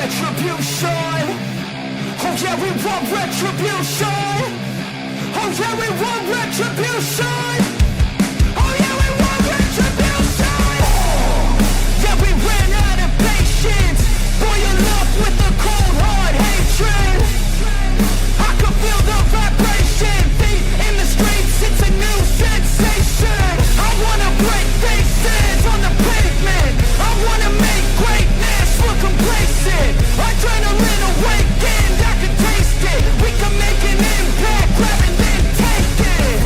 retribution. Oh yeah, we want retribution. Oh yeah, we want retribution. Oh yeah, we want retribution. Yeah, we ran out of patience. Boil up with the cold hard hatred. I can feel the vibration. Feet in the streets, it's a new sensation. I wanna break faces on the pavement. I wanna make greatness look complacent. Adrenaline awakened, I can taste it. We can make an impact, grab and then take it.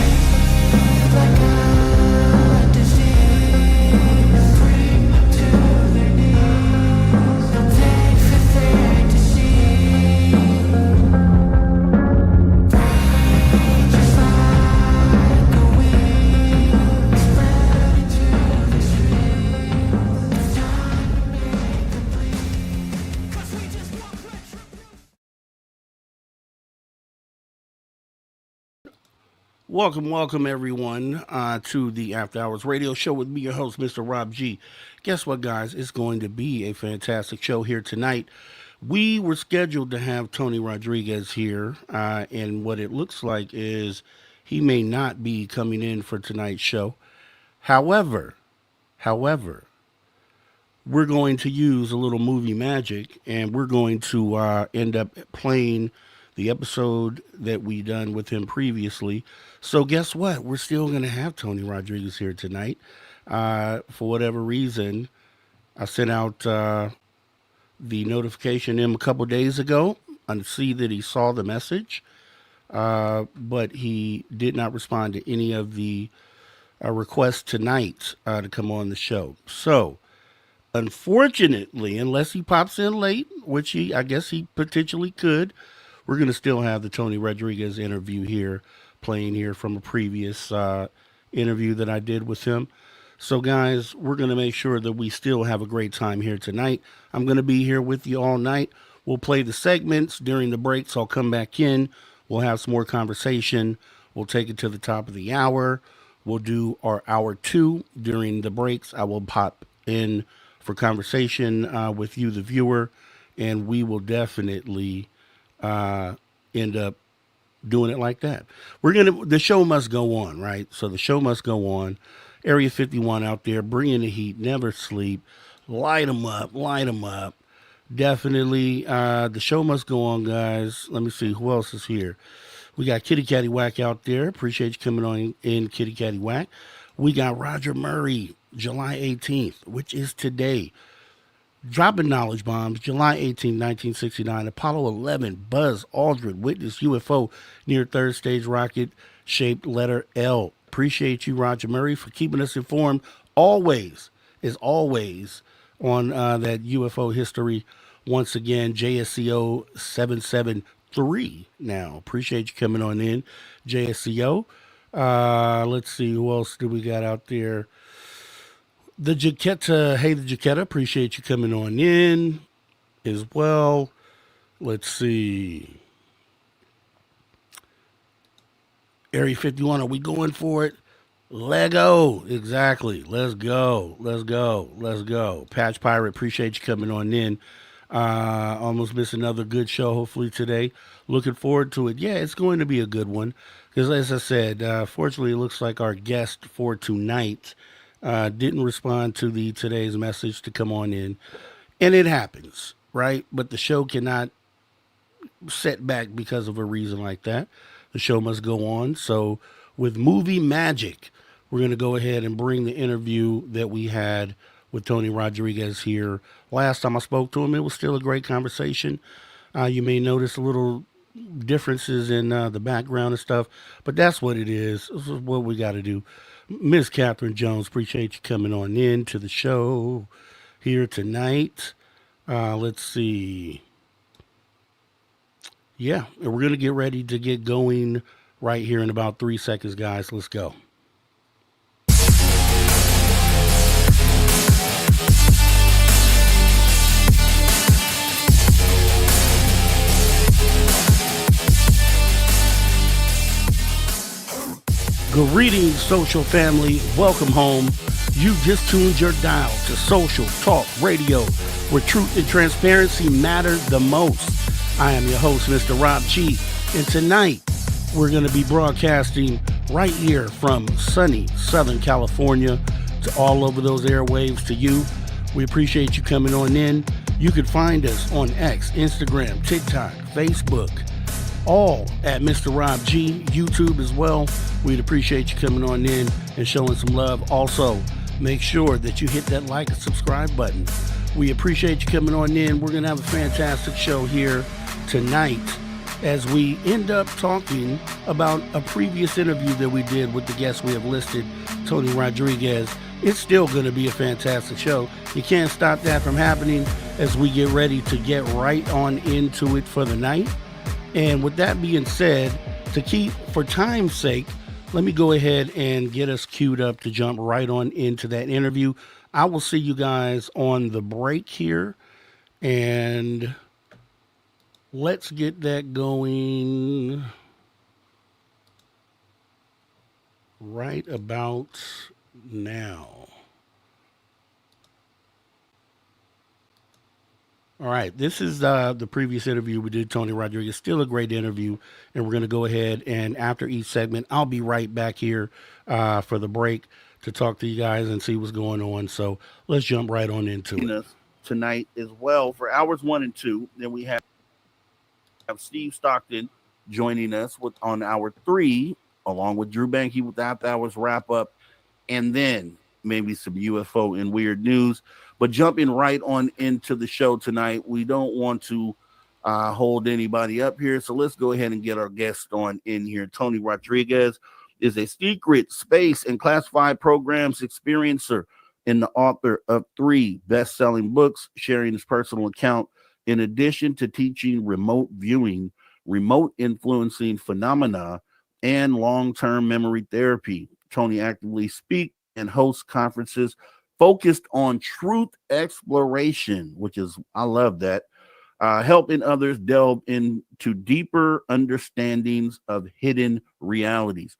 Like a disease, bring to their knees. Take for fantasy. Just like a wind, spread into the streets. Time to make them bleed. 'Cause we just want retribution. Welcome everyone to the After Hours Radio Show with me, your host, Mr. Rob G. Guess what, guys? It's going to be a fantastic show here tonight. We were scheduled to have Tony Rodrigues here, and what it looks like is he may not be coming in for tonight's show. However, we're going to use a little movie magic, and we're going to end up playing the episode that we done with him previously. So guess what? We're still going to have Tony Rodrigues here tonight. For whatever reason, I sent out the notification to him a couple days ago. I see that he saw the message, but he did not respond to any of the requests tonight to come on the show. So, unfortunately, unless he pops in late, which I guess he potentially could, we're going to still have the Tony Rodrigues interview here, playing here from a previous interview that I did with him. So, guys, we're going to make sure that we still have a great time here tonight. I'm going to be here with you all night. We'll play the segments during the breaks. I'll come back in. We'll have some more conversation. We'll take it to the top of the hour. We'll do our hour 2 during the breaks. I will pop in for conversation with you, the viewer, and we will definitely end up doing it like that. The show must go on, right? So the show must go on. Area 51 out there, bring in the heat, never sleep, light them up. Definitely, the show must go on, guys. Let me see, who else is here? We got Kitty Catty Whack out there. Appreciate you coming on in, Kitty Catty Whack. We got Roger Murray, July 18th, which is today. Dropping knowledge bombs, July 18, 1969, Apollo 11, Buzz Aldrin witnessed UFO near third stage rocket-shaped letter L. Appreciate you, Roger Murray, for keeping us informed always, as always, on that UFO history. Once again, JSCO 773 now. Appreciate you coming on in, JSCO. Let's see, who else do we got out there? The Jaquetta, hey, the Jaquetta, appreciate you coming on in as well. Let's see. Area 51, are we going for it? Lego, exactly. Let's go. Patch Pirate, appreciate you coming on in. Almost missed another good show, hopefully today. Looking forward to it. Yeah, it's going to be a good one. Because as I said, fortunately, it looks like our guest for tonight didn't respond to today's message to come on in. And it happens, right? But the show cannot set back because of a reason like that. The show must go on. So with movie magic, we're going to go ahead and bring the interview that we had with Tony Rodrigues here. Last time I spoke to him, it was still a great conversation. You may notice a little differences in the background and stuff, but that's what it is. This is what we got to do. Miss Catherine Jones, appreciate you coming on in to the show here tonight. Let's see. Yeah, and we're going to get ready to get going right here in about 3 seconds, guys. Let's go. Greetings, social family. Welcome home. You just tuned your dial to Social Talk Radio, where truth and transparency matter the most. I am your host, Mr. Rob G, and tonight we're going to be broadcasting right here from sunny Southern California to all over those airwaves to you. We appreciate you coming on in. You can find us on X, Instagram, TikTok, Facebook, all at Mr. Rob G, YouTube as well. We'd appreciate you coming on in and showing some love. Also, make sure that you hit that like and subscribe button. We appreciate you coming on in. We're going to have a fantastic show here tonight as we end up talking about a previous interview that we did with the guest we have listed, Tony Rodrigues. It's still going to be a fantastic show. You can't stop that from happening as we get ready to get right on into it for the night. And with that being said, to keep for time's sake, let me go ahead and get us queued up to jump right on into that interview. I will see you guys on the break here, and let's get that going right about now. All right, this is the previous interview we did, Tony Rodrigues. Still a great interview, and we're going to go ahead and after each segment, I'll be right back here for the break to talk to you guys and see what's going on. So let's jump right on into it. Tonight as well for hours 1 and 2. Then we have Steve Stockton joining us on hour 3, along with Drew Banky with the After Hours wrap up, and then maybe some UFO and weird news. But jumping right on into the show tonight, we don't want to hold anybody up here, so let's go ahead and get our guest on in here. Tony Rodrigues is a secret space and classified programs experiencer and the author of 3 best-selling books, sharing his personal account in addition to teaching remote viewing, remote influencing phenomena, and long-term memory therapy. Tony actively speaks and hosts conferences focused on truth exploration, which is, I love that, helping others delve into deeper understandings of hidden realities.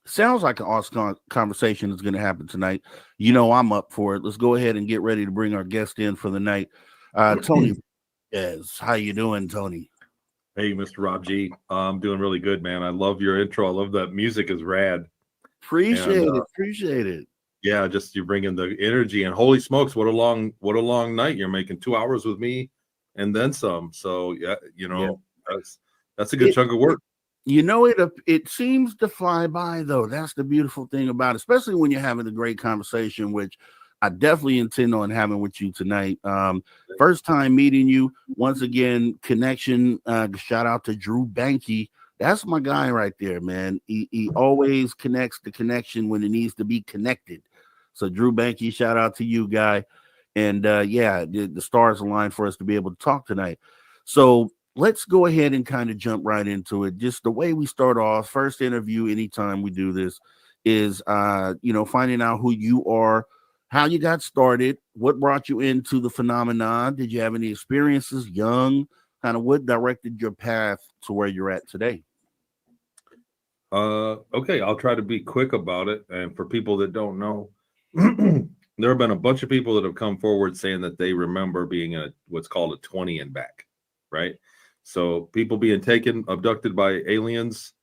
Sounds like an awesome conversation is going to happen tonight. You know I'm up for it. Let's go ahead and get ready to bring our guest in for the night. Tony, how you doing, Tony? Hey, Mr. Rob G. I'm doing really good, man. I love your intro. I love that music is rad. Appreciate it. Yeah, just you bring in the energy, and holy smokes, what a long night. You're making 2 hours with me and then some. So yeah, that's a good chunk of work. You know, it seems to fly by, though. That's the beautiful thing about it, especially when you're having a great conversation, which I definitely intend on having with you tonight. First time meeting you. Once again, connection. Shout out to Drew Banky. That's my guy right there, man. He always connects the connection when it needs to be connected. So Drew Banky, shout out to you, guy. And the stars aligned for us to be able to talk tonight. So let's go ahead and kind of jump right into it. Just the way we start off, first interview, anytime we do this, is finding out who you are, how you got started, what brought you into the phenomenon. Did you have any experiences young? Kind of what directed your path to where you're at today? Okay, I'll try to be quick about it. And for people that don't know, there have been a bunch of people that have come forward saying that they remember being what's called a 20 and back, right? So people being abducted by aliens,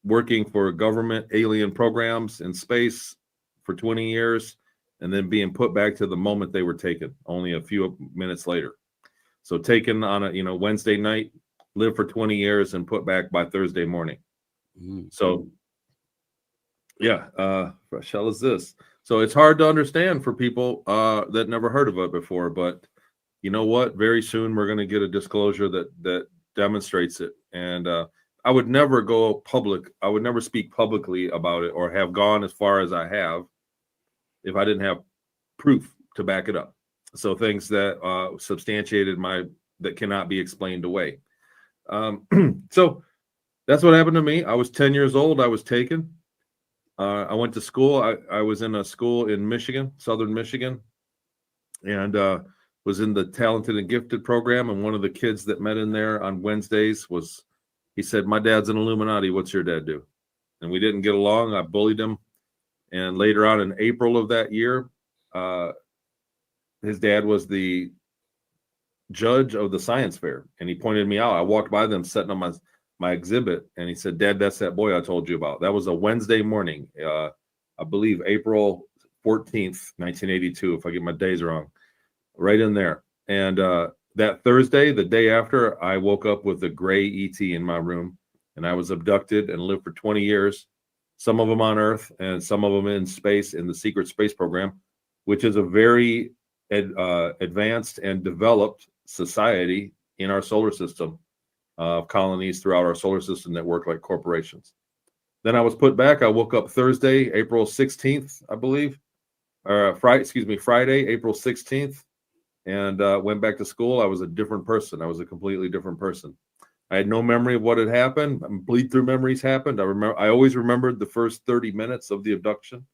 working for government alien programs in space for 20 years, and then being put back to the moment they were taken, only a few minutes later. So taken on a Wednesday night, live for 20 years, and put back by Thursday morning. Mm-hmm. So fresh hell is this. So it's hard to understand for people that never heard of it before, but you know what? Very soon we're going to get a disclosure that demonstrates it. And I would never go public. I would never speak publicly about it or have gone as far as I have if I didn't have proof to back it up. So things that substantiated that cannot be explained away. So that's what happened to me. I was 10 years old. I was taken. I went to school. I was in a school in Michigan, Southern Michigan, and was in the talented and gifted program. And one of the kids that met in there on Wednesdays he said, "My dad's an Illuminati. What's your dad do?" And we didn't get along. I bullied him. And later on in April of that year, his dad was the judge of the science fair, and he pointed me out. I walked by them setting on my exhibit, and he said, "Dad, that's that boy I told you about." That was a Wednesday morning, I believe April 14th, 1982, if I get my days wrong, right in there. And that Thursday, the day after, I woke up with a gray ET in my room, and I was abducted and lived for 20 years, some of them on Earth and some of them in space in the secret space program, which is a very advanced and developed society in our solar system, colonies throughout our solar system that work like corporations. Then I was put back. I woke up Thursday, April 16th, I believe, or Friday, April 16th, and went back to school. I was a different person. I was a completely different person. I had no memory of what had happened. Bleed through memories happened. I always remembered the first 30 minutes of the abduction.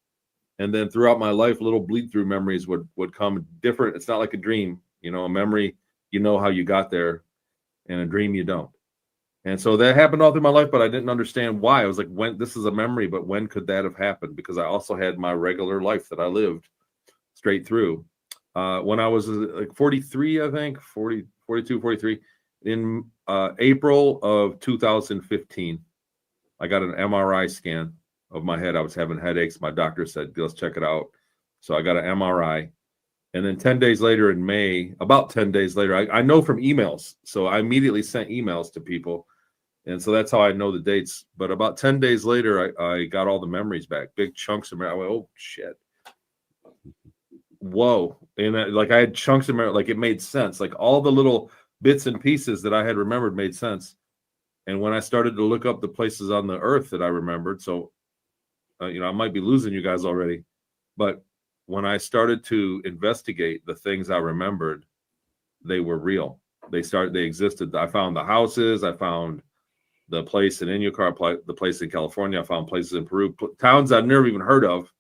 And then throughout my life, little bleed through memories would come different. It's not like a dream, a memory, you know how you got there, and a dream you don't. And so that happened all through my life, but I didn't understand why. I was like, when this is a memory, but when could that have happened? Because I also had my regular life that I lived straight through. When I was like 43, I think, 42, 43, in April of 2015, I got an MRI scan of my head. I was having headaches. My doctor said, let's check it out. So I got an MRI. And then 10 days later in May, about 10 days later, I know from emails. So I immediately sent emails to people. And so that's how I know the dates. But about 10 days later, I got all the memories back, big chunks of memory. I went, oh, shit. Whoa. And I had chunks of memory, like it made sense. Like all the little bits and pieces that I had remembered made sense. And when I started to look up the places on the earth that I remembered, so, I might be losing you guys already, but when I started to investigate the things I remembered, they were real. They existed. I found the houses. I found the place in Inucar, the place in California. I found places in Peru, towns I'd never even heard of,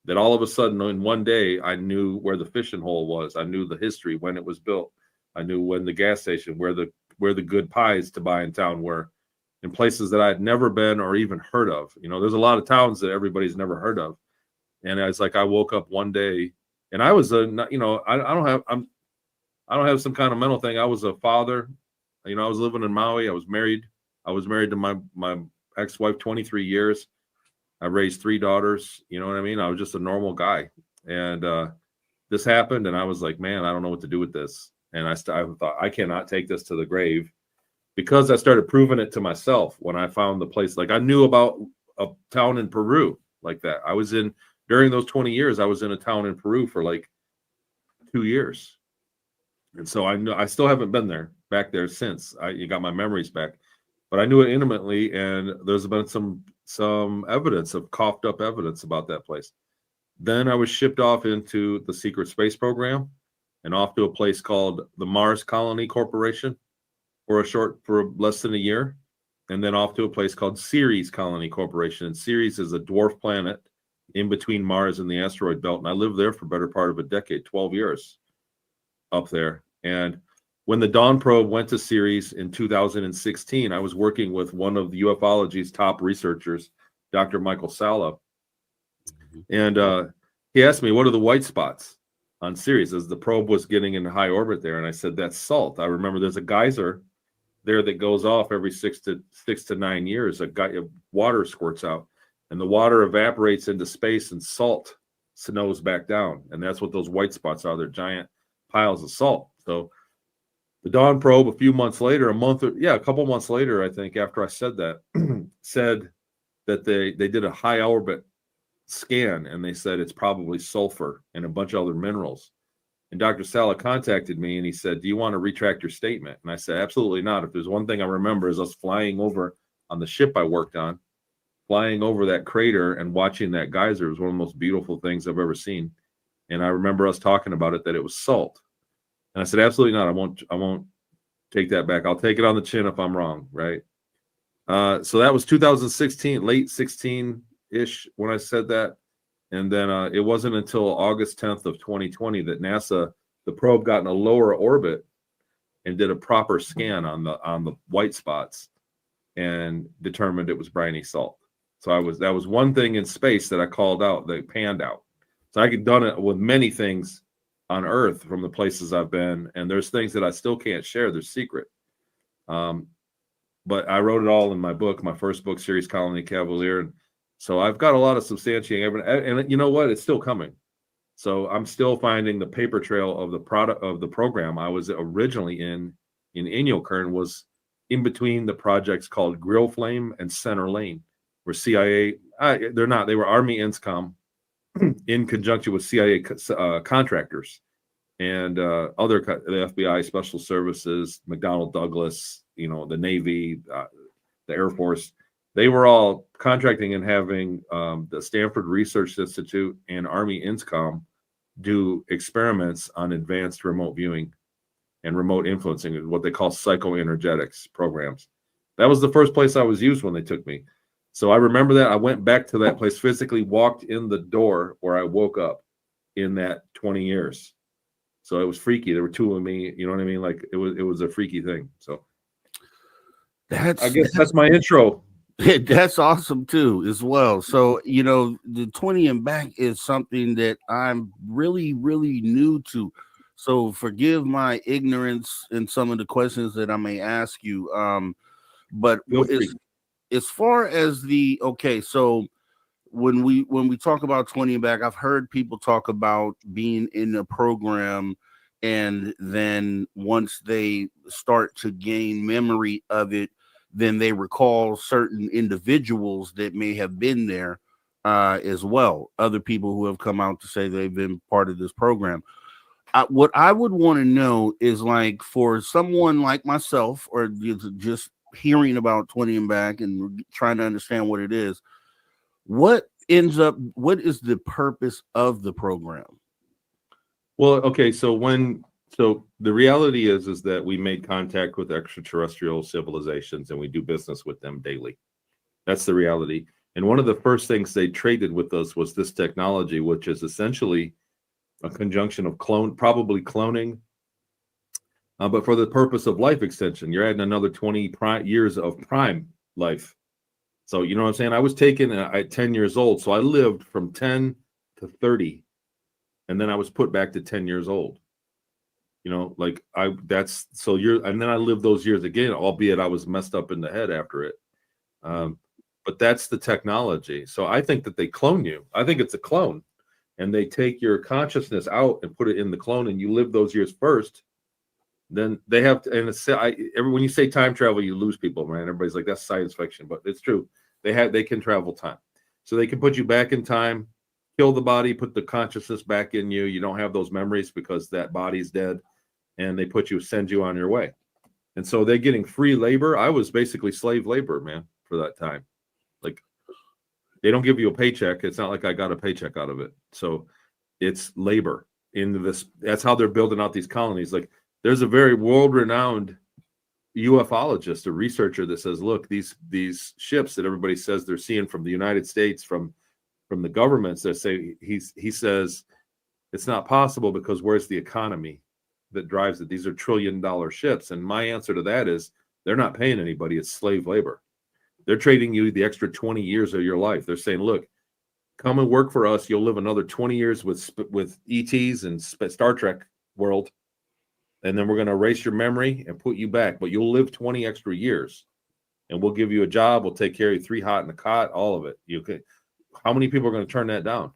that all of a sudden in one day, I knew where the fishing hole was. I knew the history, when it was built. I knew when the gas station, where the good pies to buy in town were, in places that I had never been or even heard of. There's a lot of towns that everybody's never heard of. And it's like I woke up one day, and I was I don't have some kind of mental thing. I was a father. I was living in Maui. I was married to my ex-wife 23 years. I raised 3 daughters. You know what I mean? I was just a normal guy. And this happened, and I was like, man, I don't know what to do with this. And I thought, I cannot take this to the grave, because I started proving it to myself when I found the place. Like I knew about a town in Peru like that. During those 20 years, I was in a town in Peru for like 2 years. And so I still haven't been back there since. You got my memories back, but I knew it intimately. And there's been some evidence of coughed up evidence about that place. Then I was shipped off into the secret space program and off to a place called the Mars Colony Corporation for less than a year. And then off to a place called Ceres Colony Corporation. And Ceres is a dwarf planet in between Mars and the asteroid belt. And I lived there for a better part of a decade, 12 years up there. And when the Dawn probe went to Ceres in 2016, I was working with one of the ufology's top researchers, Dr. Michael Sala. And he asked me, what are the white spots on Ceres as the probe was getting into high orbit there? And I said, that's salt. I remember there's a geyser there that goes off every 6 to 9 years. Water squirts out, and the water evaporates into space, and salt snows back down. And that's what those white spots are. They're giant piles of salt. So the Dawn probe, a couple months later, I think, after I said that, said that they did a high orbit scan, and they said it's probably sulfur and a bunch of other minerals. And Dr. Sala contacted me, and he said, do you want to retract your statement? And I said, absolutely not. If there's one thing I remember is us flying over on the ship I worked on, flying over that crater and watching that geyser. It was one of the most beautiful things I've ever seen. And I remember us talking about it, that it was salt. And I said, absolutely not. I won't take that back. I'll take it on the chin if I'm wrong, right? So that was 2016, late 16-ish when I said that. And then it wasn't until August 10th of 2020 that NASA, the probe, got in a lower orbit and did a proper scan on the white spots and determined it was briny salt. So that was one thing in space that I called out, that panned out. So I could done it with many things on Earth from the places I've been, and there's things that I still can't share. They're secret. But I wrote it all in my book, my first book, Series Colony Cavalier. And so I've got a lot of substantiating evidence, and you know what? It's still coming. So I'm still finding the paper trail of the product of the program I was originally in Inyokern, was in between the projects called Grill Flame and Center Lane, where CIA, they were Army INSCOM in conjunction with CIA contractors and the FBI Special Services, McDonnell Douglas, the Navy, the Air Force. They were all contracting and having the Stanford Research Institute and Army INSCOM do experiments on advanced remote viewing and remote influencing, what they call psychoenergetics programs. That was the first place I was used when they took me. So I remember that. I went back to that place, physically walked in the door where I woke up in that 20 years. So it was freaky. There were two of me, you know what I mean? Like it was a freaky thing. So I guess that's my intro. That's awesome too, as well. So, the 20 and back is something that I'm really, really new to. So forgive my ignorance in some of the questions that I may ask you. But as far as so when we talk about 20 and back, I've heard people talk about being in a program, and then once they start to gain memory of it, then they recall certain individuals that may have been there as well. Other people who have come out to say they've been part of this program. What I would want to know is, like, for someone like myself, or just hearing about 20 and back and trying to understand what it is, what is the purpose of the program? Well, okay, so the reality is that we made contact with extraterrestrial civilizations and we do business with them daily. That's the reality. And one of the first things they traded with us was this technology, which is essentially a conjunction of probably cloning, but for the purpose of life extension. You're adding another 20 years of prime life. So, you know what I'm saying? I was taken at 10 years old. So I lived from 10 to 30. And then I was put back to 10 years old. And then I lived those years again, albeit I was messed up in the head after it. But that's the technology. So I think that they clone you. I think it's a clone, and they take your consciousness out and put it in the clone, and you live those years first. Then they have to, and when you say time travel, you lose people, man. Everybody's like, that's science fiction, but it's true. They can travel time. So they can put you back in time, kill the body, put the consciousness back in you. You don't have those memories because that body's dead, and they send you on your way. And so they're getting free labor. I was basically slave labor, man, for that time. Like, they don't give you a paycheck. It's not like I got a paycheck out of it. So it's labor into this. That's how they're building out these colonies. Like, there's a very world-renowned ufologist, a researcher, that says, look, these ships that everybody says they're seeing from the United States, from the governments, that say, he says it's not possible, because where's the economy that drives it? These are $1 trillion ships. And my answer to that is, they're not paying anybody. It's slave labor. They're trading you the extra 20 years of your life. They're saying, look, come and work for us. You'll live another 20 years with ETs and Star Trek world. And then we're going to erase your memory and put you back. But you'll live 20 extra years. And we'll give you a job. We'll take care of you, 3 hot in a cot, all of it. How many people are going to turn that down?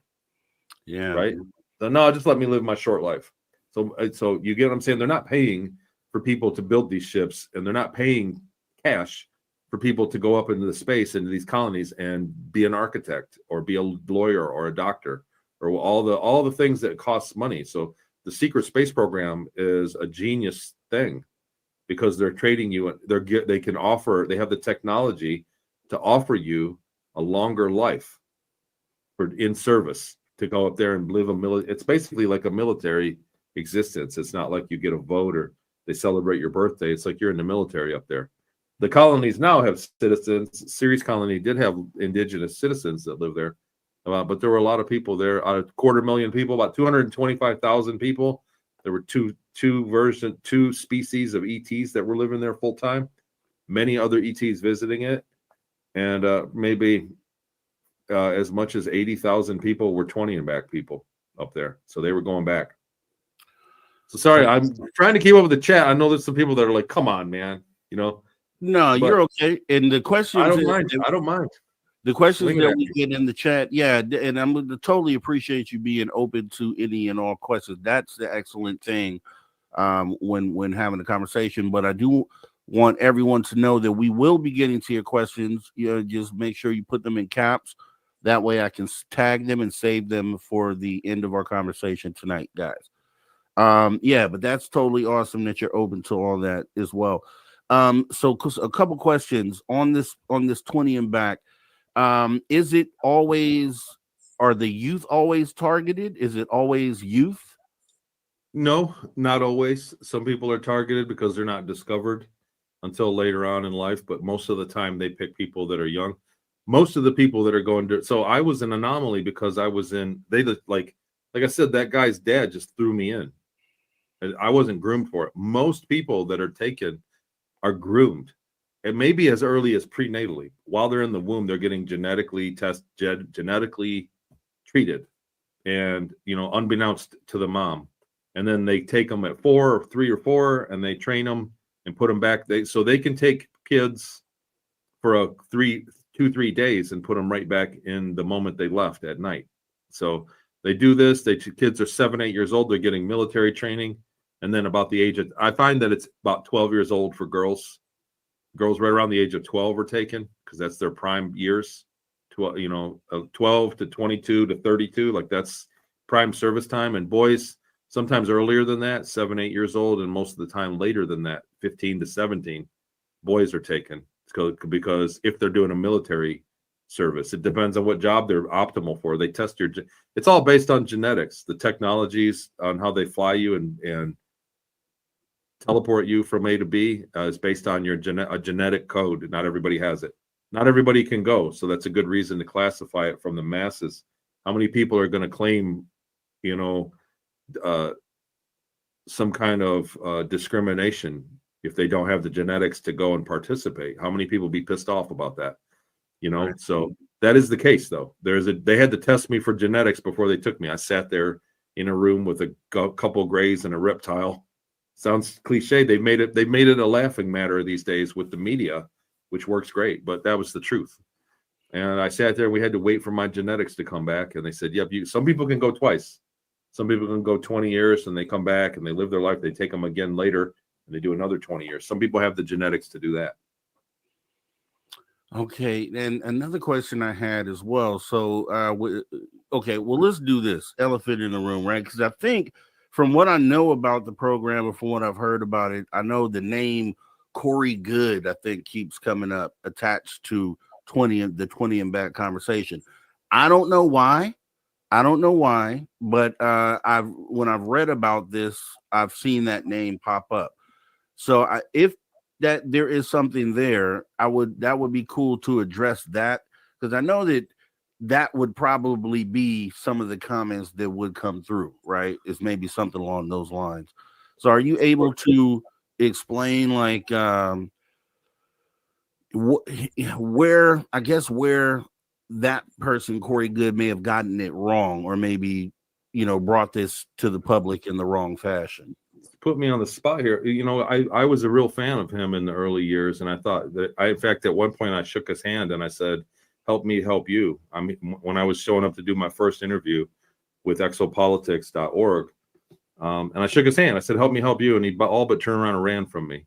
Yeah. Right? So, no, just let me live my short life. So you get what I'm saying? They're not paying for people to build these ships, and they're not paying cash for people to go up into the space, into these colonies, and be an architect or be a lawyer or a doctor or all the things that cost money. So the secret space program is a genius thing, because they're trading you. They have the technology to offer you a longer life in service, to go up there and live it's basically like a military existence. It's not like you get a vote or they celebrate your birthday. It's like you're in the military up there. The colonies now have citizens. Ceres colony did have indigenous citizens that live there, but there were a lot of people there. Out of 250,000 people, about 225,000 people. There were two species of ETs that were living there full time. Many other ETs visiting it, and maybe as much as 80,000 people were 20 and back people up there. So they were going back. So sorry, I'm trying to keep up with the chat. I know there's some people that are like, come on, man. You know, No, you're okay. And the questions I don't mind. I don't mind. The questions Swing it that at we me. get in the chat, yeah, and I'm gonna totally appreciate you being open to any and all questions. That's the excellent thing when having a conversation. But I do want everyone to know that we will be getting to your questions. You know, just make sure you put them in caps. That way I can tag them and save them for the end of our conversation tonight, guys. Yeah, but that's totally awesome that you're open to all that as well. So a couple questions on this 20 and back. Is it always, are the youth always targeted? Is it always youth? No, not always. Some people are targeted because they're not discovered until later on in life, but most of the time they pick people that are young. Most of the people that are going to, so I was an anomaly because I was in, like I said, that guy's dad just threw me in. I wasn't groomed for it. Most people that are taken are groomed. It may be as early as prenatally. While they're in the womb, they're getting genetically treated, and unbeknownst to the mom. And then they take them at 3 or 4, and they train them and put them back. So they can take kids for 3 days and put them right back in the moment they left at night. So they do this. Kids are 7, 8 years old. They're getting military training. And then about the age of, I find that it's about 12 years old for girls. Girls right around the age of 12 are taken because that's their prime years. 12 to 22 to 32, like that's prime service time. And boys, sometimes earlier than that, 7, 8 years old, and most of the time later than that, 15 to 17, boys are taken because if they're doing a military service, it depends on what job they're optimal for. They test it's all based on genetics, the technologies on how they fly you and teleport you from A to B is based on your genetic code. Not everybody has it. Not everybody can go. So that's a good reason to classify it from the masses. How many people are going to claim, some kind of discrimination if they don't have the genetics to go and participate? How many people be pissed off about that? Right. So that is the case, though. They had to test me for genetics before they took me. I sat there in a room with a couple grays and a reptile. Sounds cliche. They made it a laughing matter these days with the media, which works great, but that was the truth. And I sat there. We had to wait for my genetics to come back, and they said, "Yep, some people can go twice. Some people can go 20 years and they come back and they live their life. They take them again later and they do another 20 years. Some people have the genetics to do that." Okay, and another question I had as well. So, okay, well, let's do this elephant in the room, right? Because I think from what I know about the program or from what I've heard about it, I know the name Corey Good, I think, keeps coming up attached to the 20 and back conversation. I don't know why, but when I've read about this, I've seen that name pop up. So if that there is something there, that would be cool to address that, because I know that would probably be some of the comments that would come through, right? Is maybe something along those lines. So are you able to explain like where that person Corey Good may have gotten it wrong, or maybe brought this to the public in the wrong fashion? Put me on the spot here. I was a real fan of him in the early years, and I thought that in fact, at one point I shook his hand and I said, "Help me help you." I mean, when I was showing up to do my first interview with exopolitics.org, and I shook his hand. I said, "Help me help you," and he all but turned around and ran from me.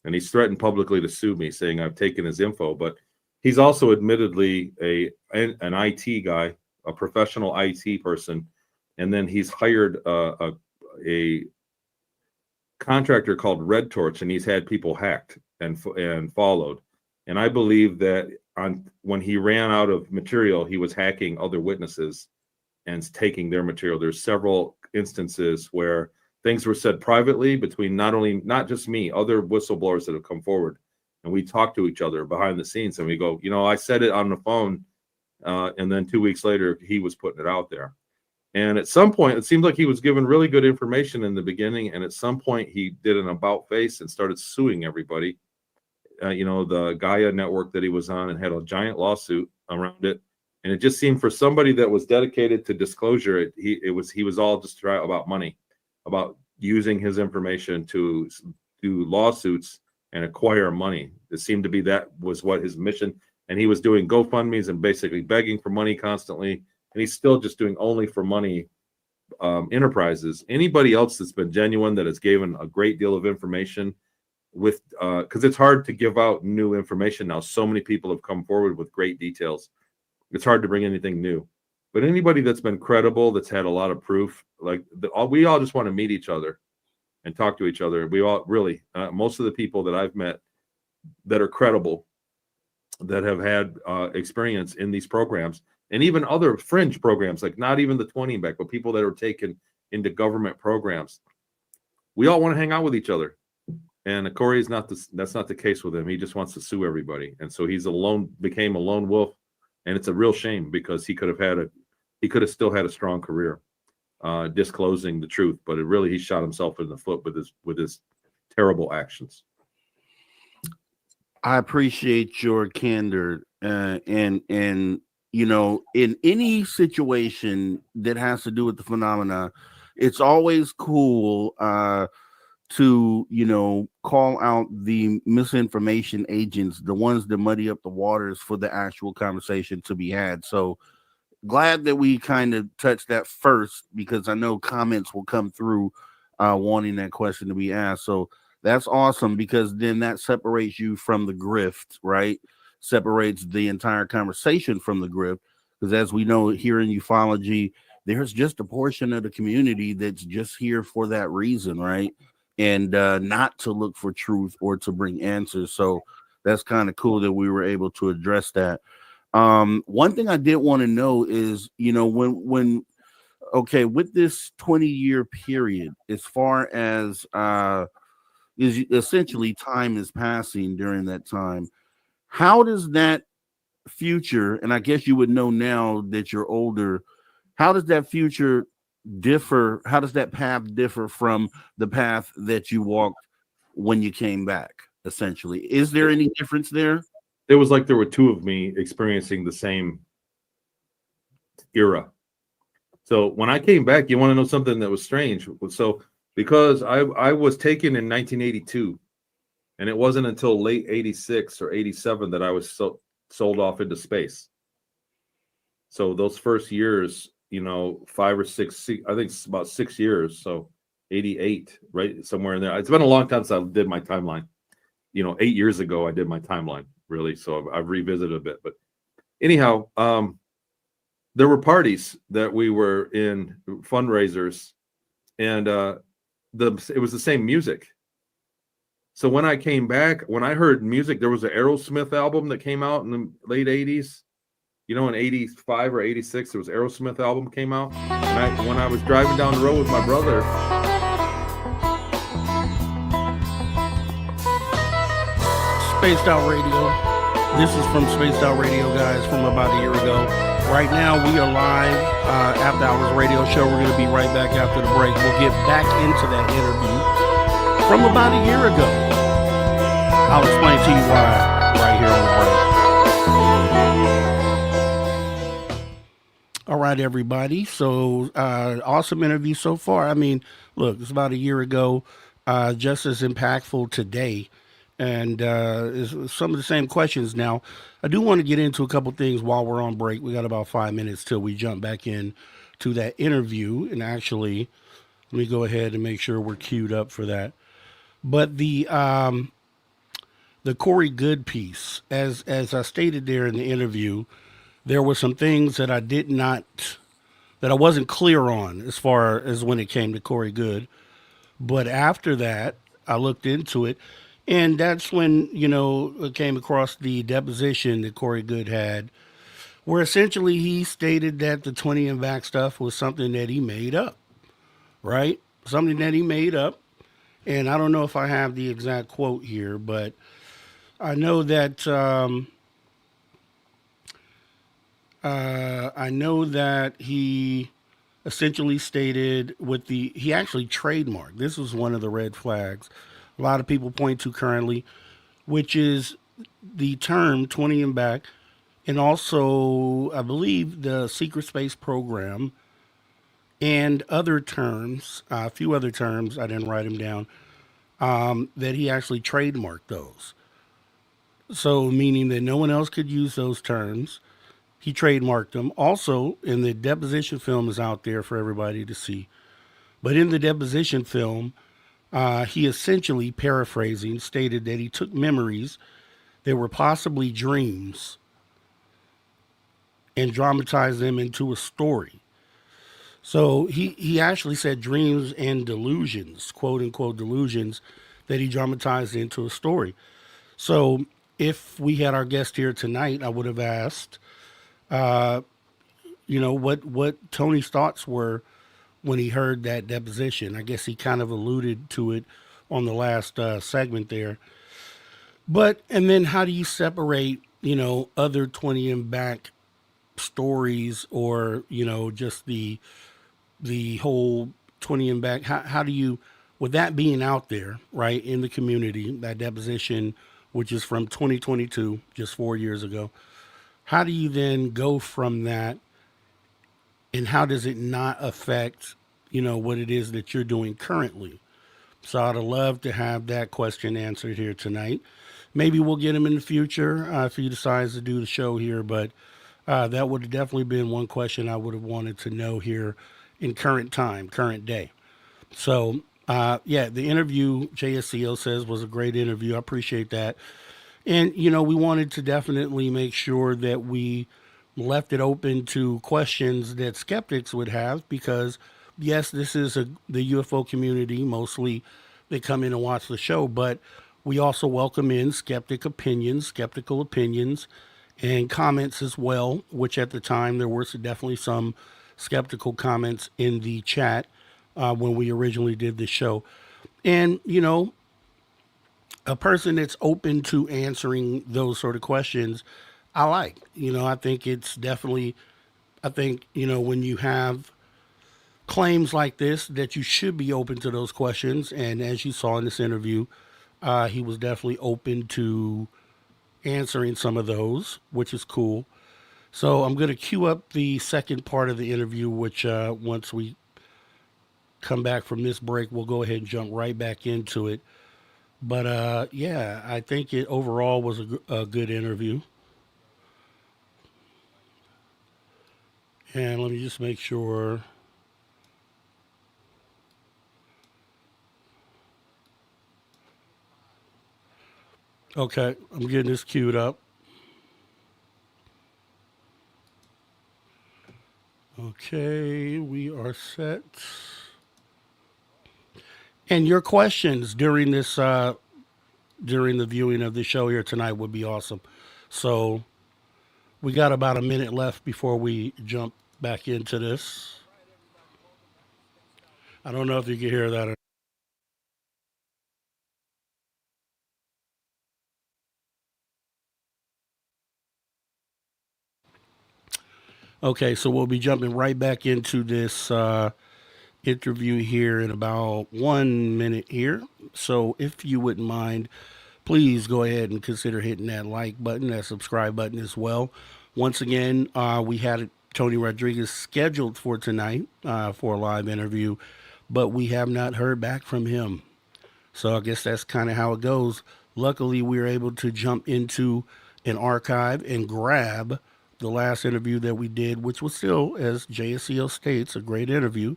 And he's threatened publicly to sue me, saying I've taken his info. But he's also admittedly an IT guy, a professional IT person, and then he's hired a contractor called Red Torch, and he's had people hacked and followed. And I believe that when he ran out of material, he was hacking other witnesses and taking their material. There's several instances where things were said privately between not just me, other whistleblowers that have come forward, and we talk to each other behind the scenes, and we go, I said it on the phone, and then 2 weeks later he was putting it out there. And at some point, it seemed like he was given really good information in the beginning. And at some point, he did an about face and started suing everybody. The Gaia network that he was on, and had a giant lawsuit around it. And it just seemed for somebody that was dedicated to disclosure, he was all just about money, about using his information to do lawsuits and acquire money. It seemed to be that was what his mission. And he was doing GoFundMe's and basically begging for money constantly. And he's still just doing only for money enterprises. Anybody else that's been genuine, that has given a great deal of information with, because it's hard to give out new information now. So many people have come forward with great details. It's hard to bring anything new. But anybody that's been credible, that's had a lot of proof, like we all just want to meet each other and talk to each other. We all really, most of the people that I've met that are credible, that have had experience in these programs, and even other fringe programs, like not even the 20 and back, but people that are taken into government programs, we all want to hang out with each other. And Corey that's not the case with him. He just wants to sue everybody. And so became a lone wolf. And it's a real shame, because he could have still had a strong career disclosing the truth, but he shot himself in the foot with his terrible actions. I appreciate your candor, and you know, in any situation that has to do with the phenomena, it's always cool to, you know, call out the misinformation agents, the ones that muddy up the waters for the actual conversation to be had. So glad that we kind of touched that first, because I know comments will come through wanting that question to be asked. So that's awesome, because then that separates you from the grift, right? Separates the entire conversation from the grift, because as we know here in ufology, there's just a portion of the community that's just here for that reason, right? And not to look for truth or to bring answers. So that's kind of cool that we were able to address that. One thing I did want to know is, you know, when okay, with this 20-year period, as far as is essentially time is passing during that time, how does that future, and I guess you would know now that you're older, how does that future differ? How does that path differ from the path that you walked when you came back? Essentially, is there any difference there? It was like there were two of me experiencing the same era. So when I came back, you want to know something that was strange? So because I was taken in 1982, and it wasn't until late 86 or 87 that I was sold off into space. So those first years, you know, 5 or 6, I think it's about 6 years. So 88, right? Somewhere in there. It's been a long time since I did my timeline. You know, 8 years ago, I did my timeline, really. So I've revisited a bit. But anyhow, there were parties that we were in, fundraisers, and it was the same music. So when I came back, when I heard music, there was an Aerosmith album that came out in the late 80s. You know, in 85 or 86, there was Aerosmith album came out. And when I was driving down the road with my brother, Spaced Out Radio. This is from Spaced Out Radio, guys, from about a year ago. Right now, we are live After Hours Radio Show. We're going to be right back after the break. We'll get back into that interview from about a year ago. I'll explain to you why right here on the break. All right, everybody. So awesome interview so far. I mean, look, it's about a year ago, just as impactful today. And it's some of the same questions. Now, I do want to get into a couple things while we're on break. We got about 5 minutes till we jump back in to that interview. And actually, let me go ahead and make sure we're queued up for that. But the Corey Good piece, as I stated there in the interview, there were some things that I wasn't clear on as far as when it came to Corey Good. But after that, I looked into it. And that's when, you know, I came across the deposition that Corey Good had, where essentially he stated that the 20 and back stuff was something that he made up, right? Something that he made up. And I don't know if I have the exact quote here, but I know that he essentially stated he actually trademarked. This was one of the red flags a lot of people point to currently, which is the term 20 and back and also, I believe, the secret space program and other terms, a few other terms, I didn't write them down, that he actually trademarked those. So, meaning that no one else could use those terms. He trademarked them. Also, in the deposition film is out there for everybody to see. But in the deposition film, he essentially, paraphrasing, stated that he took memories that were possibly dreams and dramatized them into a story. So he actually said dreams and delusions, quote unquote delusions, that he dramatized into a story. So if we had our guest here tonight, I would have asked, what Tony's thoughts were when he heard that deposition. I guess he kind of alluded to it on the last segment there. But, and then how do you separate, other 20 and back stories, or, just the whole 20 and back? How do you, with that being out there, right, in the community, that deposition, which is from 2022, just 4 years ago, how do you then go from that, and how does it not affect, what it is that you're doing currently? So I'd love to have that question answered here tonight. Maybe we'll get him in the future if he decides to do the show here, but that would have definitely been one question I would have wanted to know here in current time, current day. So, the interview, JSCO says, was a great interview. I appreciate that. And, we wanted to definitely make sure that we left it open to questions that skeptics would have, because, yes, this is the UFO community. Mostly they come in and watch the show, but we also welcome in skeptical opinions, and comments as well, which at the time there were definitely some skeptical comments in the chat when we originally did the show. And, a person that's open to answering those sort of questions, I like. I think it's definitely, when you have claims like this, that you should be open to those questions. And as you saw in this interview, he was definitely open to answering some of those, which is cool. So I'm going to queue up the second part of the interview, which once we come back from this break, we'll go ahead and jump right back into it. But I think it overall was a good interview. And let me just make sure. Okay, I'm getting this queued up. Okay, we are set. And your questions during this during the viewing of the show here tonight would be awesome. So we got about a minute left before we jump back into this. I don't know if you can hear that. Okay, so we'll be jumping right back into this interview here in about 1 minute here. So if you wouldn't mind, please go ahead and consider hitting that like button, that subscribe button as well. Once again, we had Tony Rodrigues scheduled for tonight for a live interview, but we have not heard back from him. So I guess that's kind of how it goes. Luckily, we were able to jump into an archive and grab the last interview that we did, which was still, as JSCO states, a great interview.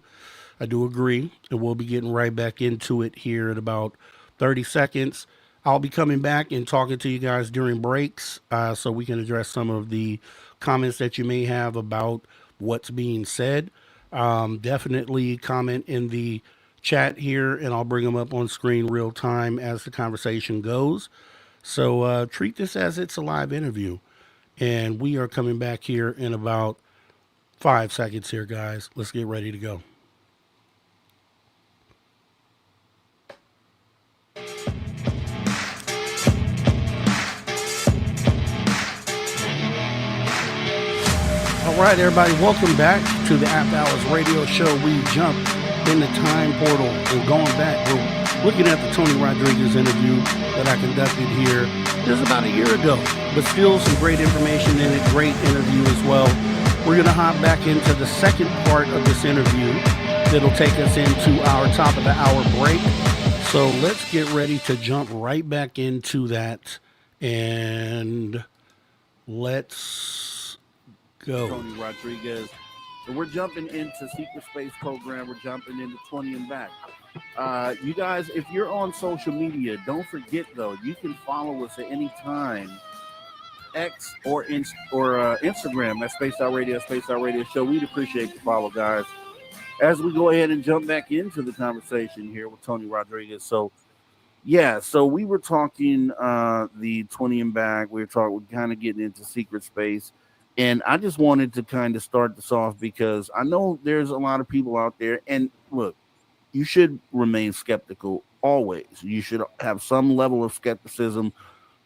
I do agree, and we'll be getting right back into it here in about 30 seconds. I'll be coming back and talking to you guys during breaks so we can address some of the comments that you may have about what's being said. Definitely comment in the chat here, and I'll bring them up on screen real time as the conversation goes. So treat this as it's a live interview. And we are coming back here in about 5 seconds here, guys. Let's get ready to go. All right, everybody, welcome back to the After Hours Radio Show. We jump in the time portal and going back. We're looking at the Tony Rodrigues interview that I conducted here just about a year ago. but still some great information in it, great interview as well. We're going to hop back into the second part of this interview that'll take us into our top of the hour break. So let's get ready to jump right back into that, and let's go. Tony Rodrigues. And we're jumping into Secret Space Program. We're jumping into 20 and back. You guys, if you're on social media, don't forget, though, you can follow us at any time. X or Instagram at Space Out Radio Show. We'd appreciate the follow, guys. As we go ahead and jump back into the conversation here with Tony Rodrigues. So we were talking the 20 and back. We were kind of getting into secret space. And I just wanted to kind of start this off because I know there's a lot of people out there. And look, you should remain skeptical always. You should have some level of skepticism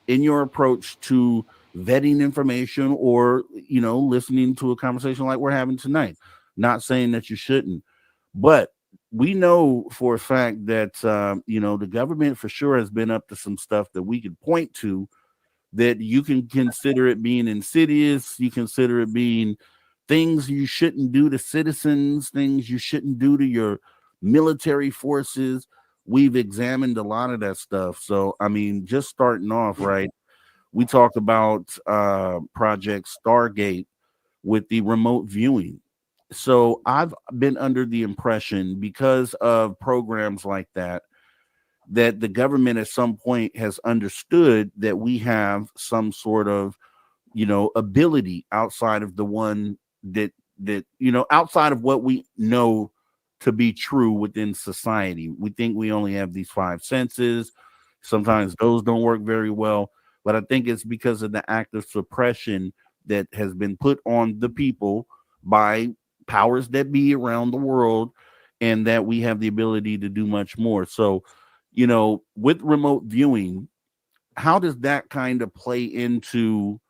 in your approach to vetting information or, listening to a conversation like we're having tonight. Not saying that you shouldn't, but we know for a fact that, the government for sure has been up to some stuff that we could point to that you can consider it being insidious. You consider it being things you shouldn't do to citizens, things you shouldn't do to your military forces. We've examined a lot of that stuff. So, just starting off, right, we talk about Project Stargate with the remote viewing. So I've been under the impression, because of programs like that the government at some point has understood that we have some sort of, ability outside of the one that outside of what we know to be true within society. We think we only have these five senses. Sometimes those don't work very well, but I think it's because of the act of suppression that has been put on the people by powers that be around the world, and that we have the ability to do much more. So, with remote viewing, how does that kind of play into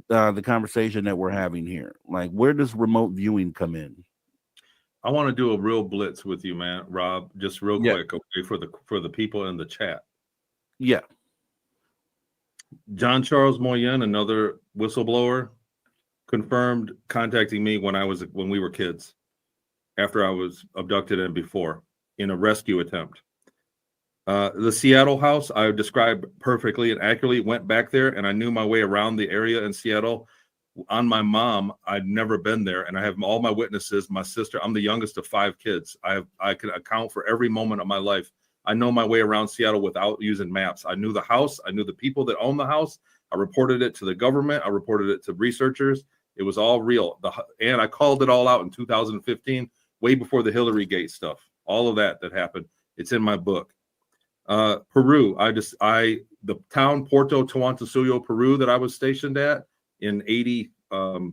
the conversation that we're having here? Like, where does remote viewing come in? I want to do a real blitz with you, man, Rob, just real quick, okay, for the people in the chat. Yeah. John Charles Moyen, another whistleblower, confirmed contacting me when we were kids, after I was abducted and before, in a rescue attempt. The Seattle house I described perfectly and accurately. Went back there and I knew my way around the area in Seattle. On my mom, I'd never been there, and I have all my witnesses. My sister, I'm the youngest of 5 kids. I can account for every moment of my life. I know my way around Seattle without using maps. I knew the house. I knew the people that own the house. I reported it to the government. I reported it to researchers. It was all real. And I called it all out in 2015, way before the Hillary Gate stuff. All of that happened. It's in my book. Peru. The town Puerto Tawantinsuyo, Peru, that I was stationed at in 82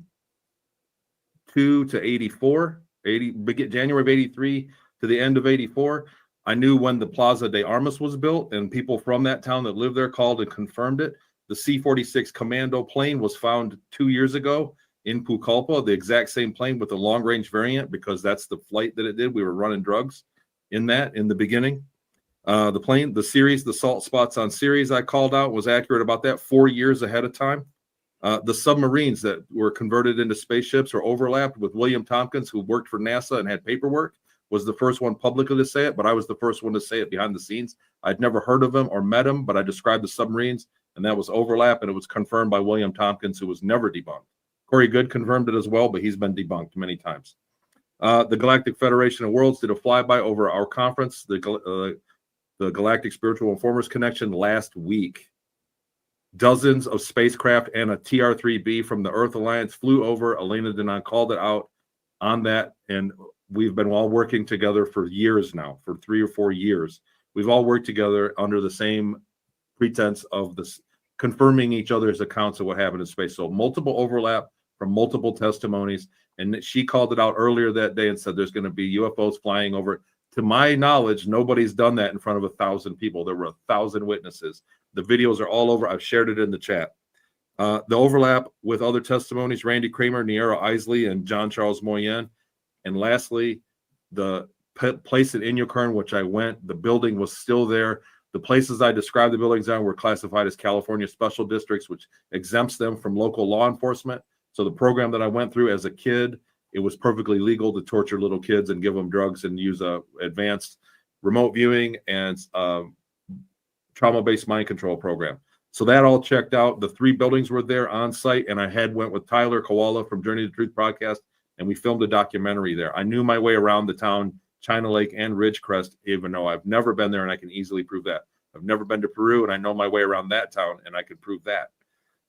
to 84, January of 83 to the end of 84. I knew when the Plaza de Armas was built, and people from that town that lived there called and confirmed it. The C-46 Commando plane was found 2 years ago in Pucallpa, the exact same plane with the long-range variant, because that's the flight that it did. We were running drugs in the beginning. The plane, the series, the salt spots on series I called out was accurate about that 4 years ahead of time. The submarines that were converted into spaceships or overlapped with William Tompkins, who worked for NASA and had paperwork, was the first one publicly to say it, but I was the first one to say it behind the scenes. I'd never heard of him or met him, but I described the submarines, and that was overlap, and it was confirmed by William Tompkins, who was never debunked. Corey Good confirmed it as well, but he's been debunked many times. The Galactic Federation of Worlds did a flyby over our conference, the Galactic Spiritual Informers Connection, last week. Dozens of spacecraft and a TR-3B from the Earth Alliance flew over. Elena Denon called it out on that, and we've been all working together for years now, for 3 or 4 years. We've all worked together under the same pretense of this, confirming each other's accounts of what happened in space. So multiple overlap from multiple testimonies, and she called it out earlier that day and said there's going to be UFOs flying over. To my knowledge, nobody's done that in front of 1,000 people. There were 1,000 witnesses. The videos are all over. I've shared it in the chat. The overlap with other testimonies, Randy Kramer, Niera Isley, and John Charles Moyen. And lastly, the place at Inyokern, which I went, the building was still there. The places I described the buildings on were classified as California special districts, which exempts them from local law enforcement. So the program that I went through as a kid, it was perfectly legal to torture little kids and give them drugs and use a advanced remote viewing and trauma-based mind control program. So that all checked out. The 3 buildings were there on site, and I went with Tyler Koala from Journey to Truth podcast, and we filmed a documentary there. I knew my way around the town, China Lake and Ridgecrest, even though I've never been there, and I can easily prove that. I've never been to Peru, and I know my way around that town, and I can prove that.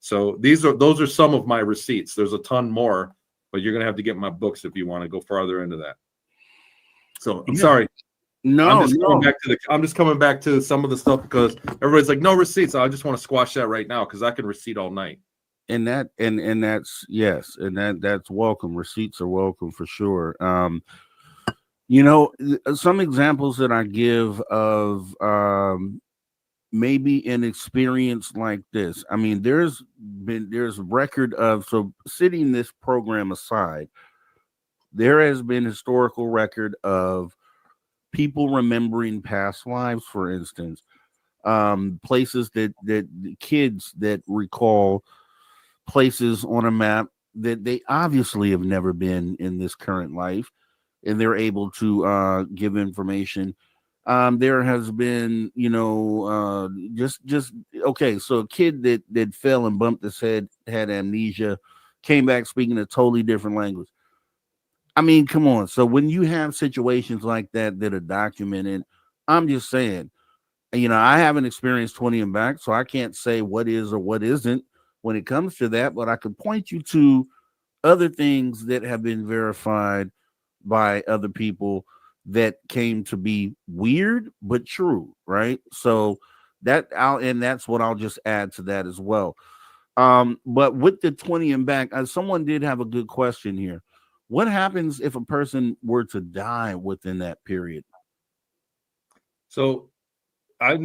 So those are some of my receipts. There's a ton more, but you're going to have to get my books if you want to go farther into that. So I'm sorry. No, I'm just coming back to some of the stuff because everybody's like, no receipts. I just want to squash that right now because I can receipt all night. And that's yes, and that's welcome. Receipts are welcome for sure. Some examples that I give of maybe an experience like this. I mean, there's record of, so setting this program aside, there has been historical record of people remembering past lives, for instance, places that kids that recall places on a map that they obviously have never been in this current life, and they're able to give information. There has been, okay. So a kid that fell and bumped his head, had amnesia, came back speaking a totally different language. I mean, come on. So when you have situations like that are documented, I'm just saying, I haven't experienced 20 and back, so I can't say what is or what isn't when it comes to that, but I could point you to other things that have been verified by other people that came to be weird but true, right? So that's what I'll just add to that as well. But with the 20 and back, someone did have a good question here. What happens if a person were to die within that period? So I've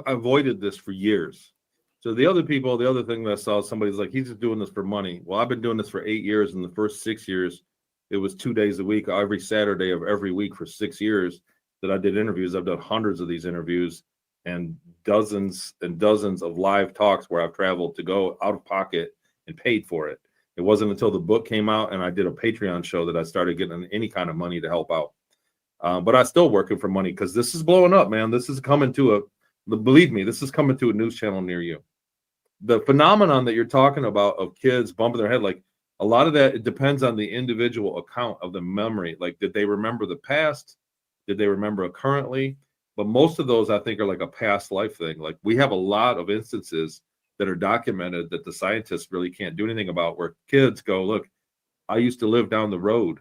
avoided this for years. So the other thing that I saw, somebody's like, he's just doing this for money. Well, I've been doing this for 8 years. In the first 6 years, it was 2 days a week, every Saturday of every week for 6 years that I did interviews. I've done hundreds of these interviews and dozens and dozens of live talks where I've traveled to go out of pocket and paid for it. It wasn't until the book came out and I did a Patreon show that I started getting any kind of money to help out. But I'm still working for money because this is blowing up, man. This is coming to believe me, this is coming to a news channel near you. The phenomenon that you're talking about of kids bumping their head, like a lot of that, it depends on the individual account of the memory. Like, did they remember the past? Did they remember it currently? But most of those, I think, are like a past life thing. Like, we have a lot of instances that are documented that the scientists really can't do anything about, where kids go, look, I used to live down the road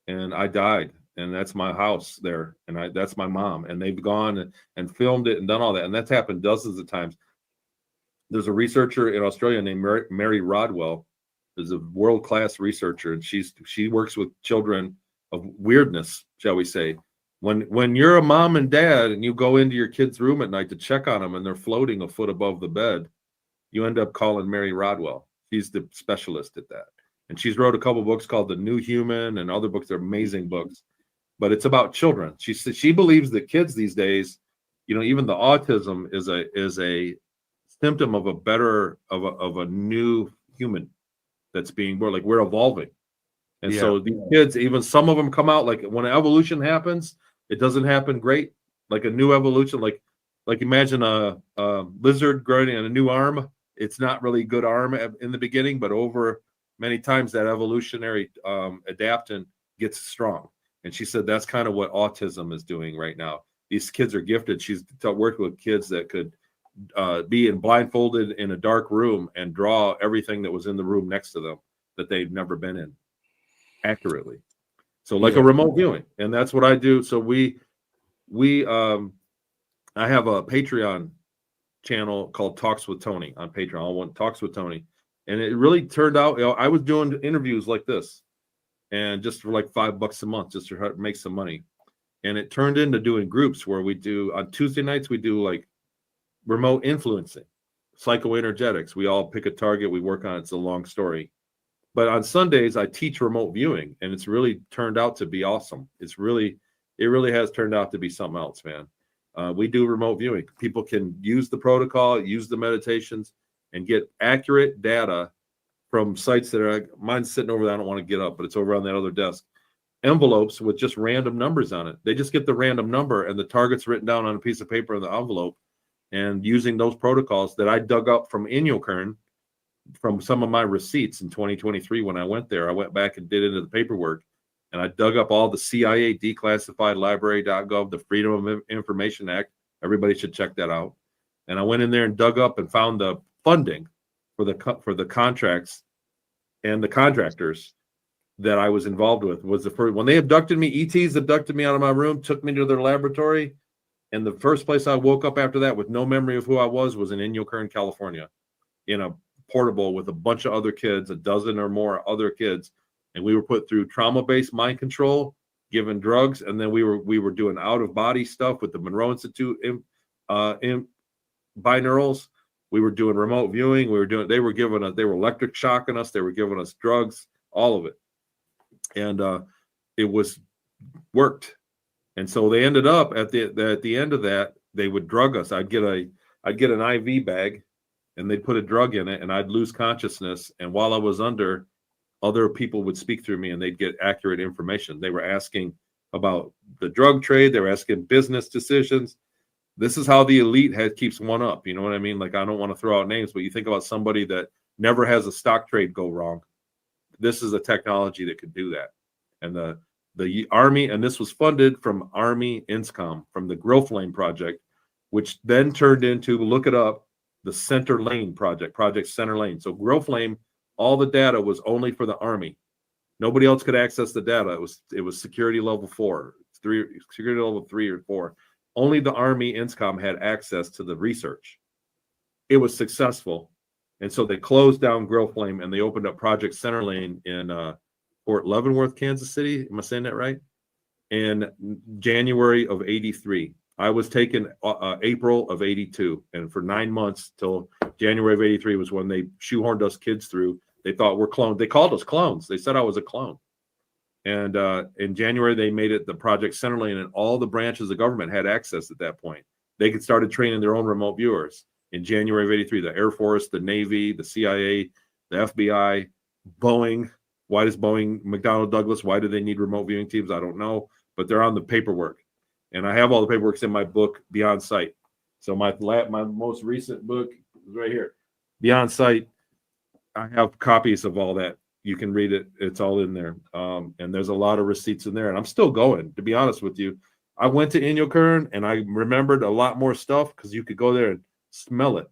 and I died, and that's my house there, and that's my mom, and they've gone and filmed it and done all that, and that's happened dozens of times. There's a researcher in Australia named Mary Rodwell, is a world-class researcher, and she works with children of weirdness, shall we say. When you're a mom and dad and you go into your kid's room at night to check on them and they're floating a foot above the bed, you end up calling Mary Rodwell. She's the specialist at that. And she's wrote a couple books called The New Human and other books. They're amazing books. But it's about children. She believes that kids these days, even the autism is a symptom of a new human that's being born. Like, we're evolving. And so these kids, even some of them come out, like when evolution happens, it doesn't happen great. Like a new evolution, like imagine a lizard growing a new arm. It's not really good arm in the beginning, but over many times that evolutionary adaptant gets strong. And she said that's kind of what autism is doing right now. These kids are gifted. She's working with kids that could be blindfolded in a dark room and draw everything that was in the room next to them that they've never been in accurately. So like a remote viewing. And that's what I do. So I have a Patreon channel called Talks with Tony on Patreon. I want Talks with Tony. And it really turned out, I was doing interviews like this and just for like $5 a month, just to make some money. And it turned into doing groups where we do, on Tuesday nights, we do like remote influencing, psychoenergetics. We all pick a target, we work on it. It's a long story. But on Sundays, I teach remote viewing, and it's really turned out to be awesome. It really has turned out to be something else, man. We do remote viewing. People can use the protocol, use the meditations, and get accurate data from sites that are, mine's sitting over there. I don't want to get up, but it's over on that other desk. Envelopes with just random numbers on it. They just get the random number and the target's written down on a piece of paper in the envelope. And using those protocols that I dug up from Inyokern, from some of my receipts in 2023 when I went there, I went back and did into the paperwork, and I dug up all the CIA declassified library.gov, the Freedom of Information Act. Everybody should check that out. And I went in there and dug up and found the funding for the contracts and the contractors that I was involved with. Was the first when they abducted me. ETs abducted me out of my room, took me to their laboratory, and the first place I woke up after that with no memory of who I was in Inyokern, California, in a portable with a bunch of other kids, a dozen or more other kids, and we were put through trauma-based mind control, given drugs, and then we were doing out-of-body stuff with the Monroe Institute in binaurals. We were doing remote viewing. They were electric shocking us. They were giving us drugs, all of it. And it was worked. And so they ended up at the end of that, they would drug us. I'd get an IV bag, and they'd put a drug in it, and I'd lose consciousness. And while I was under, other people would speak through me, and they'd get accurate information. They were asking about the drug trade. They were asking business decisions. This is how the elite keeps one up. You know what I mean? Like, I don't want to throw out names, but you think about somebody that never has a stock trade go wrong. This is a technology that could do that. And the Army, and this was funded from Army INSCOM, from the Growth Lane Project, which then turned into, look it up, the Center Lane Project, Project Center Lane. So Growth Lane, all the data was only for the Army. Nobody else could access the data. It was security level 4, security level 3 or 4. Only the Army INSCOM had access to the research. It was successful. And so they closed down Growth Lane and they opened up Project Center Lane in Fort Leavenworth, Kansas City. Am I saying that right? In January of 83. I was taken April of 82. And for 9 months till January of 83 was when they shoehorned us kids through. They thought we're clones. They called us clones. They said I was a clone. And in January, they made it the Project Center Lane, and all the branches of government had access at that point. They could started training their own remote viewers. In January of 83, the Air Force, the Navy, the CIA, the FBI, Boeing. Why does Boeing, McDonnell Douglas, why do they need remote viewing teams? I don't know, but they're on the paperwork. And I have all the paperwork in my book, Beyond Sight. So my most recent book is right here, Beyond Sight. I have copies of all that. You can read it. It's all in there. And there's a lot of receipts in there. And I'm still going, to be honest with you. I went to Inyokern and I remembered a lot more stuff because you could go there and smell it.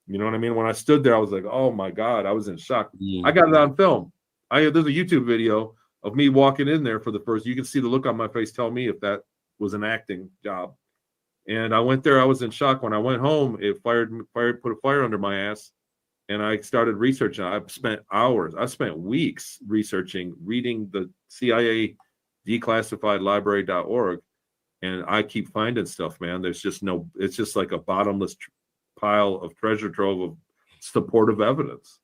You know what I mean? When I stood there, I was like, oh my God, I was in shock. Yeah. I got it on film. There's a YouTube video of me walking in there for the first. You can see the look on my face. Tell me if that was an acting job. And I went there. I was in shock. When I went home, it put a fire under my ass. And I started researching. I've spent hours. I spent weeks researching, reading the CIA declassified library.org. And I keep finding stuff, man. There's just it's just like a bottomless pile of treasure trove of supportive evidence.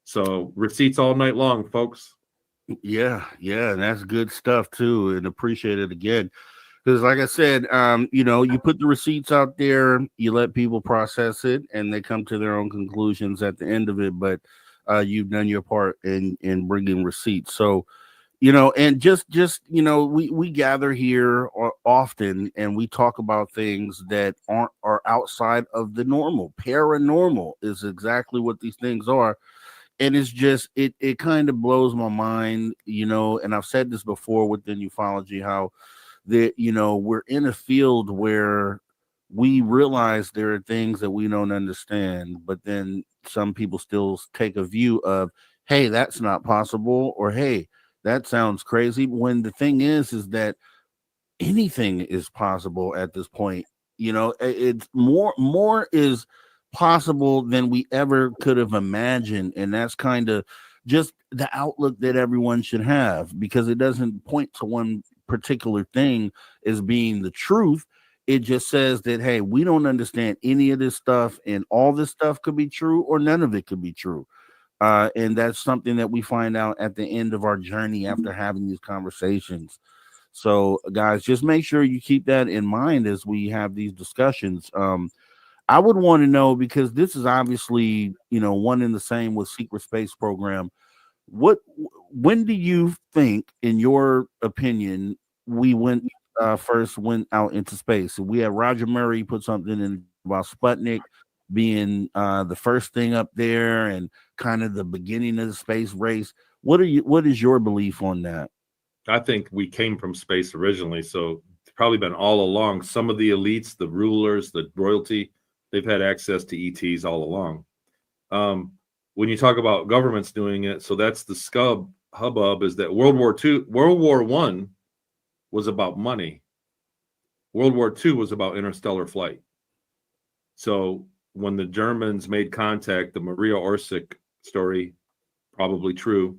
So receipts all night long, folks. Yeah, and that's good stuff too, and appreciate it again. Because like I said, you put the receipts out there, you let people process it, and they come to their own conclusions at the end of it. But you've done your part in bringing receipts. So, and just we gather here often, and we talk about things that are outside of the normal. Paranormal is exactly what these things are. And it's just, it kind of blows my mind, and I've said this before within ufology, how that, we're in a field where we realize there are things that we don't understand, but then some people still take a view of, hey, that's not possible, or hey, that sounds crazy. When the thing is that anything is possible at this point. It's more is possible than we ever could have imagined, and that's kind of just the outlook that everyone should have, because it doesn't point to one particular thing as being the truth. It just says that, hey, we don't understand any of this stuff, and all this stuff could be true or none of it could be true. And that's something that we find out at the end of our journey after having these conversations. So, guys, just make sure you keep that in mind as we have these discussions. I would want to know, because this is obviously, one and the same with Secret Space Program. When do you think, in your opinion, we first went out into space? We had Roger Murray put something in about Sputnik being the first thing up there and kind of the beginning of the space race. What is your belief on that? I think we came from space originally, so it's probably been all along. Some of the elites, the rulers, the royalty, they've had access to ETs all along. When you talk about governments doing it, so that's the hubbub, is that World War I was about money. World War II was about interstellar flight. So when the Germans made contact, the Maria Orsic story, probably true,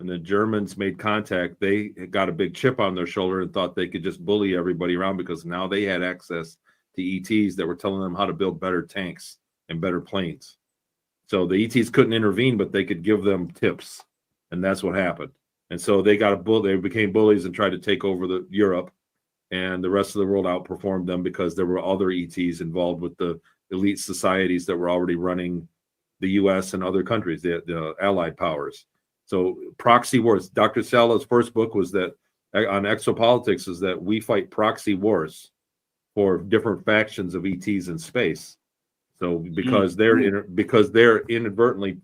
and the Germans made contact, they got a big chip on their shoulder and thought they could just bully everybody around because now they had access to ETs that were telling them how to build better tanks and better planes. So the ETs couldn't intervene, but they could give them tips, and that's what happened. And so they became bullies and tried to take over Europe, and the rest of the world outperformed them because there were other ETs involved with the elite societies that were already running the U.S. and other countries, the allied powers. So proxy wars. Dr. Sala's first book was that on exopolitics, is that we fight proxy wars for different factions of ETs in space. So because they're inadvertently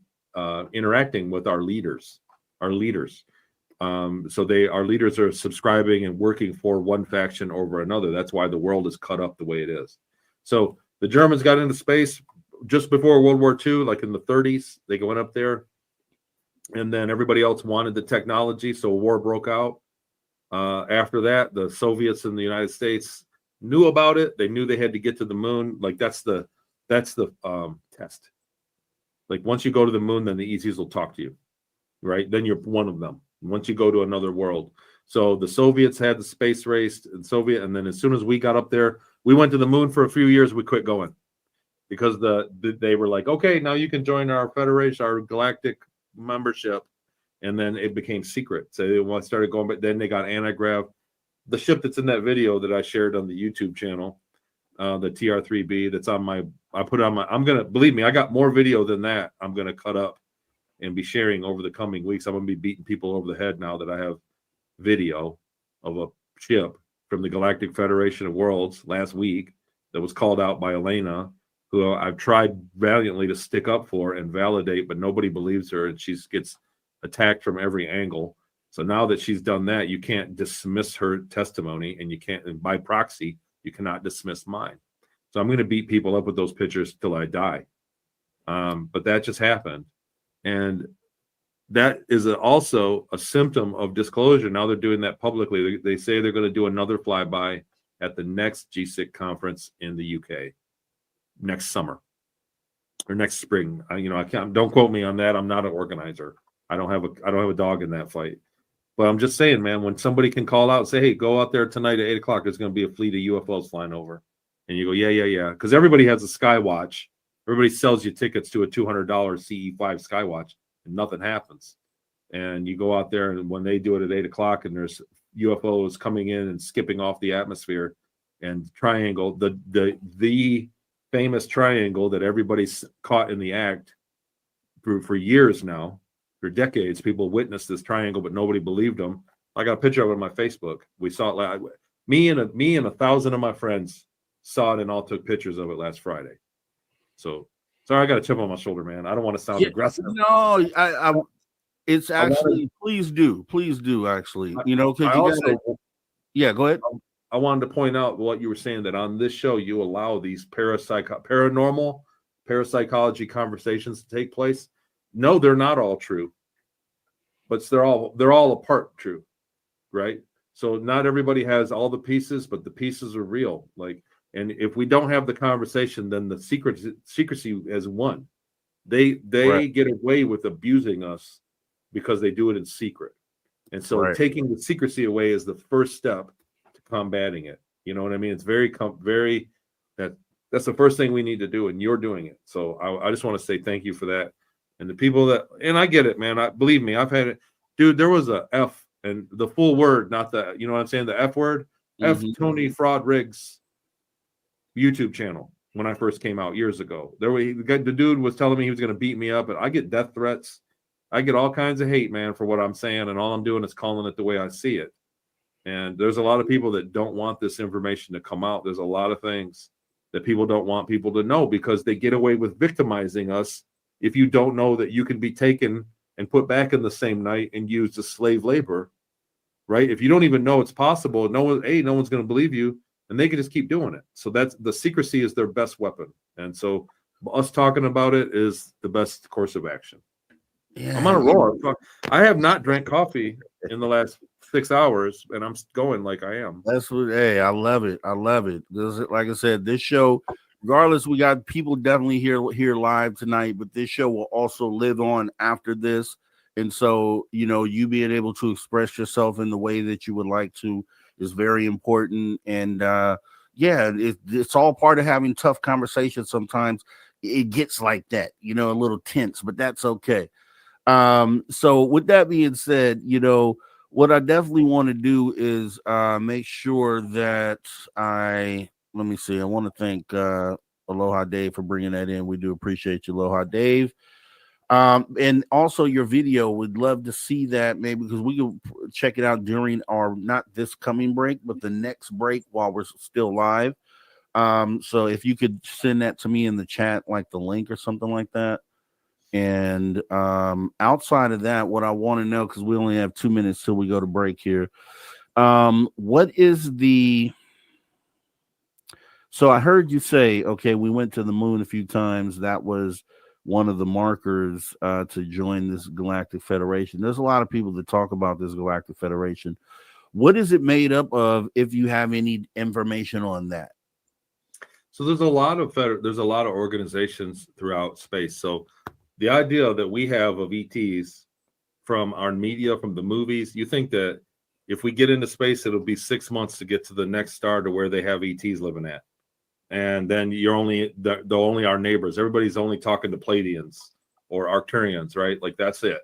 interacting with our leaders. Our leaders are subscribing and working for one faction over another. That's why the world is cut up the way it is. So the Germans got into space just before World War II, like in the 30s. They went up there, and then everybody else wanted the technology, so a war broke out. After that, the Soviets and the United States knew about it. They knew they had to get to the moon. Like that's the test. Like once you go to the moon, then the ETs will talk to you, right? Then you're one of them. Once you go to another world. So the Soviets had the space race and and then as soon as we got up there, we went to the moon for a few years. We quit going because they were like, okay, now you can join our federation, our galactic membership, and then it became secret. So they started going, but then they got anti-grav. The ship that's in that video that I shared on the YouTube channel, the TR-3B, that's on believe me, I got more video than that. I'm going to cut up and be sharing over the coming weeks. I'm going to be beating people over the head now that I have video of a ship from the Galactic Federation of Worlds last week that was called out by Elena, who I've tried valiantly to stick up for and validate, but nobody believes her, and she gets attacked from every angle. So now that she's done that, you can't dismiss her testimony, and you can't, and by proxy, you cannot dismiss mine. So I'm going to beat people up with those pictures till I die. But that just happened. And that is also a symptom of disclosure. Now they're doing that publicly. They say they're going to do another flyby at the next GSIC conference in the UK next summer or next spring. I can't. Don't quote me on that. I'm not an organizer. I don't have a dog in that fight. But I'm just saying, man, when somebody can call out and say, hey, go out there tonight at 8:00, there's going to be a fleet of UFOs flying over. And you go, yeah. Because everybody has a Skywatch. Everybody sells you tickets to a $200 CE5 Skywatch, and nothing happens. And you go out there, and when they do it at 8:00, and there's UFOs coming in and skipping off the atmosphere, and triangle, the famous triangle that everybody's caught in the act for years now, for decades, people witnessed this triangle, but nobody believed them. I got a picture of it on my Facebook. We saw it. Me and 1,000 of my friends saw it and all took pictures of it last Friday. So sorry, I got a chip on my shoulder, man. I don't want to sound aggressive. No, it's actually please do actually. Because yeah, go ahead. I wanted to point out what you were saying, that on this show you allow these paranormal parapsychology conversations to take place. No, they're not all true, but they're all a part true, right? So not everybody has all the pieces, but the pieces are real. And if we don't have the conversation, then the secrecy has won. They right. Get away with abusing us because they do it in secret. And so right. Taking the secrecy away is the first step to combating it. You know what I mean? It's that's the first thing we need to do, and you're doing it. So I just want to say thank you for that. And the people and I get it, man. Believe me, I've had it. Dude, there was a and the full word, not the, you know what I'm saying, the F word, F Tony Rodrigues YouTube channel. When I first came out years ago, the dude was telling me he was going to beat me up, and I get death threats. I get all kinds of hate, man, for what I'm saying, and all I'm doing is calling it the way I see it. And there's a lot of people that don't want this information to come out. There's a lot of things that people don't want people to know because they get away with victimizing us. If you don't know that you can be taken and put back in the same night and used as slave labor, right? If you don't even know it's possible, no one's going to believe you, and they can just keep doing it. So that's the secrecy is their best weapon. And so us talking about it is the best course of action. Yeah, I'm on a roll. I have not drank coffee in the last 6 hours, and I'm going like I am. That's what. Hey, I love it. I love it. Like I said, this show, regardless, we got people definitely here live tonight, but this show will also live on after this. And so, you know, you being able to express yourself in the way that you would like to is very important. And yeah, it's all part of having tough conversations. Sometimes it gets like that, you know, a little tense, but that's okay. So with that being said, you know, what I definitely want to do is make sure that let me see. I want to thank Aloha Dave for bringing that in. We do appreciate you, Aloha Dave. And also your video, would love to see that maybe because we can check it out during our, not this coming break, but the next break while we're still live. So if you could send that to me in the chat, like the link or something like that. And outside of that, what I want to know, because we only have 2 minutes till we go to break here. What is so I heard you say, okay, we went to the moon a few times. That was one of the markers to join this Galactic Federation. There's a lot of people that talk about this Galactic Federation. What is it made up of, if you have any information on that? So there's a lot of organizations throughout space. So the idea that we have of ETs from our media, from the movies, you think that if we get into space, it'll be 6 months to get to the next star to where they have ETs living at. And then you're only our neighbors. Everybody's only talking to Pleiadians or Arcturians, right? Like that's it.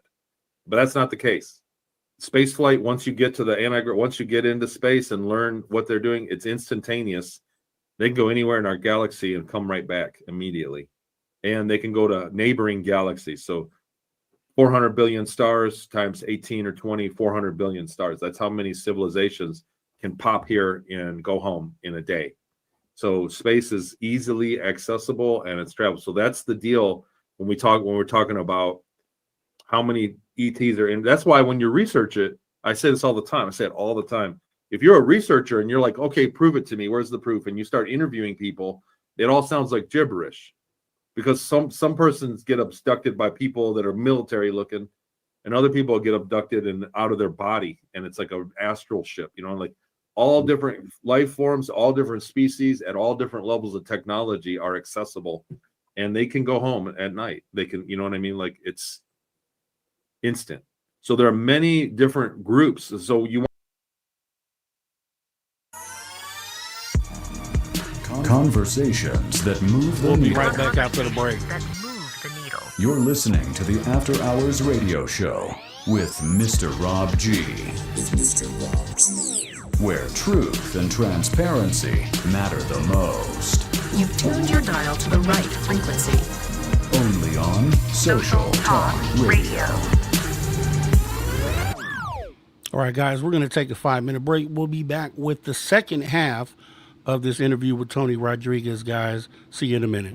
But that's not the case. Space flight, once you get to once you get into space and learn what they're doing, it's instantaneous. They can go anywhere in our galaxy and come right back immediately. And they can go to neighboring galaxies. So 400 billion stars times 18 or 20, 400 billion stars. That's how many civilizations can pop here and go home in a day. So space is easily accessible and it's travel. So that's the deal when we're talking about how many ETs are in. That's why when you research it, I say this all the time. I say it all the time. If you're a researcher and you're like, okay, prove it to me. Where's the proof? And you start interviewing people, it all sounds like gibberish. Because some persons get abducted by people that are military looking, and other people get abducted and out of their body, and it's like an astral ship, you know, like all different life forms, all different species at all different levels of technology are accessible, and they can go home at night. They can, you know what I mean? Like it's instant. So there are many different groups. So you Conversations that move the We'll be needle. right back after the break. That move the needle. You're listening to the After Hours Radio Show with Mr. Rob G. Where truth and transparency matter the most. You've tuned your dial to the right frequency. Only on Social Talk Radio. All right, guys, we're going to take a 5-minute break. We'll be back with the second half of this interview with Tony Rodrigues, guys. See you in a minute.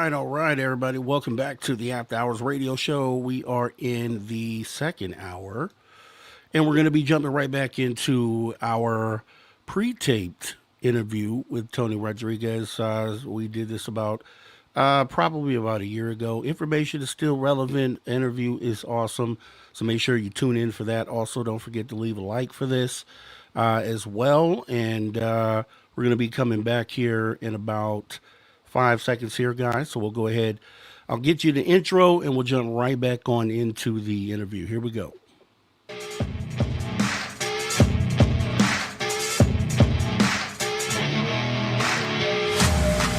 All right, everybody. Welcome back to the After Hours Radio Show. We are in the second hour, and we're going to be jumping right back into our pre-taped interview with Tony Rodrigues. We did this about probably about a year ago. Information is still relevant. Interview is awesome. So make sure you tune in for that. Also, don't forget to leave a like for this as well. And we're going to be coming back here in about 5 seconds here, guys. So we'll go ahead. I'll get you the intro and we'll jump right back on into the interview. Here we go.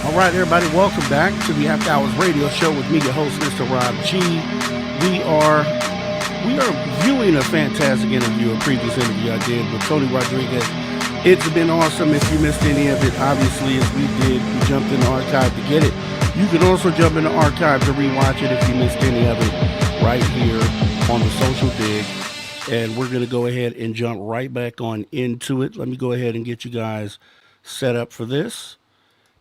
All right, everybody, welcome back to the After Hours Radio Show with me, your host, Mr. Rob G. We are viewing a fantastic interview, a previous interview I did with Tony Rodrigues. It's been awesome. If you missed any of it, obviously, as we did, we jumped in the archive to get it. You can also jump in the archive to rewatch it if you missed any of it right here on the Social Dig. And we're going to go ahead and jump right back on into it. Let me go ahead and get you guys set up for this.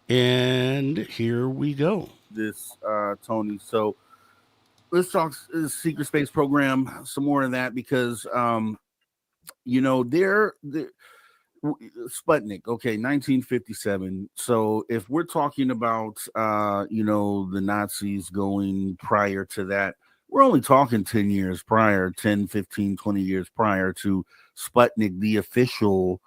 And here we go. This, Tony. So let's talk secret space program, some more of that, because, they're Sputnik, okay, 1957. So if we're talking about, the Nazis going prior to that, we're only talking 10 years prior, 10, 15, 20 years prior to Sputnik, the official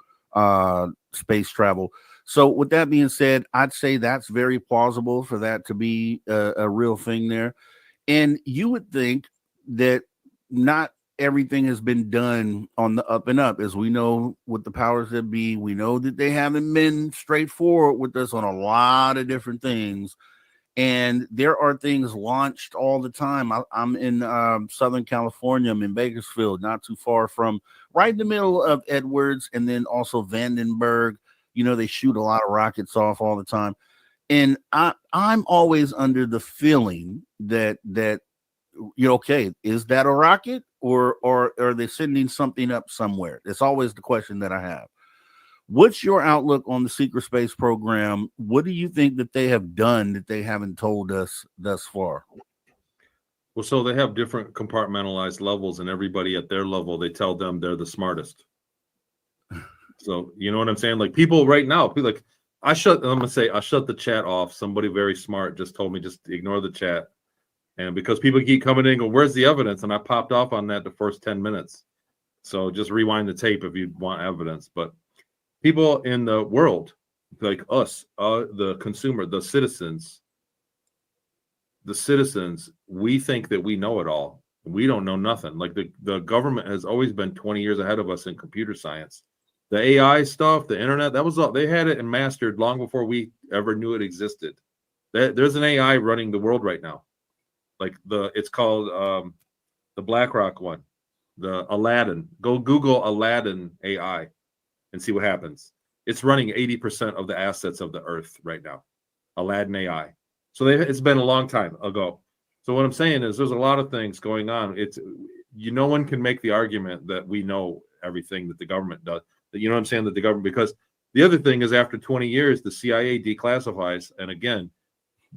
space travel. So with that being said, I'd say that's very plausible for that to be a real thing there. And you would think that not everything has been done on the up and up. As we know with the powers that be, we know that they haven't been straightforward with us on a lot of different things. And there are things launched all the time. I'm in Southern California. I'm in Bakersfield, not too far from right in the middle of Edwards and then also Vandenberg. They shoot a lot of rockets off all the time. And I'm always under the feeling that okay, is that a rocket or are they sending something up somewhere? It's always the question that I have. What's your outlook on the secret space program? What do you think that they have done that they haven't told us thus far? Well, so they have different compartmentalized levels, and everybody at their level, they tell them they're the smartest. So, you know what I'm saying? Like people right now, I shut the chat off. Somebody very smart just told me just ignore the chat. And because people keep coming in and go, where's the evidence? And I popped off on that the first 10 minutes. So just rewind the tape if you want evidence. But people in the world, like us, the consumer, the citizens, we think that we know it all. We don't know nothing. Like the government has always been 20 years ahead of us in computer science. The AI stuff, the internet, that was all, they had it and mastered long before we ever knew it existed. There's an AI running the world right now. Like it's called the BlackRock one, the Aladdin. Go Google Aladdin AI and see what happens. It's running 80% of the assets of the earth right now. Aladdin AI. So it's been a long time ago. So what I'm saying is there's a lot of things going on. No one can make the argument that we know everything that the government does. You know what I'm saying? That the government, because the other thing is after 20 years, the CIA declassifies. And again,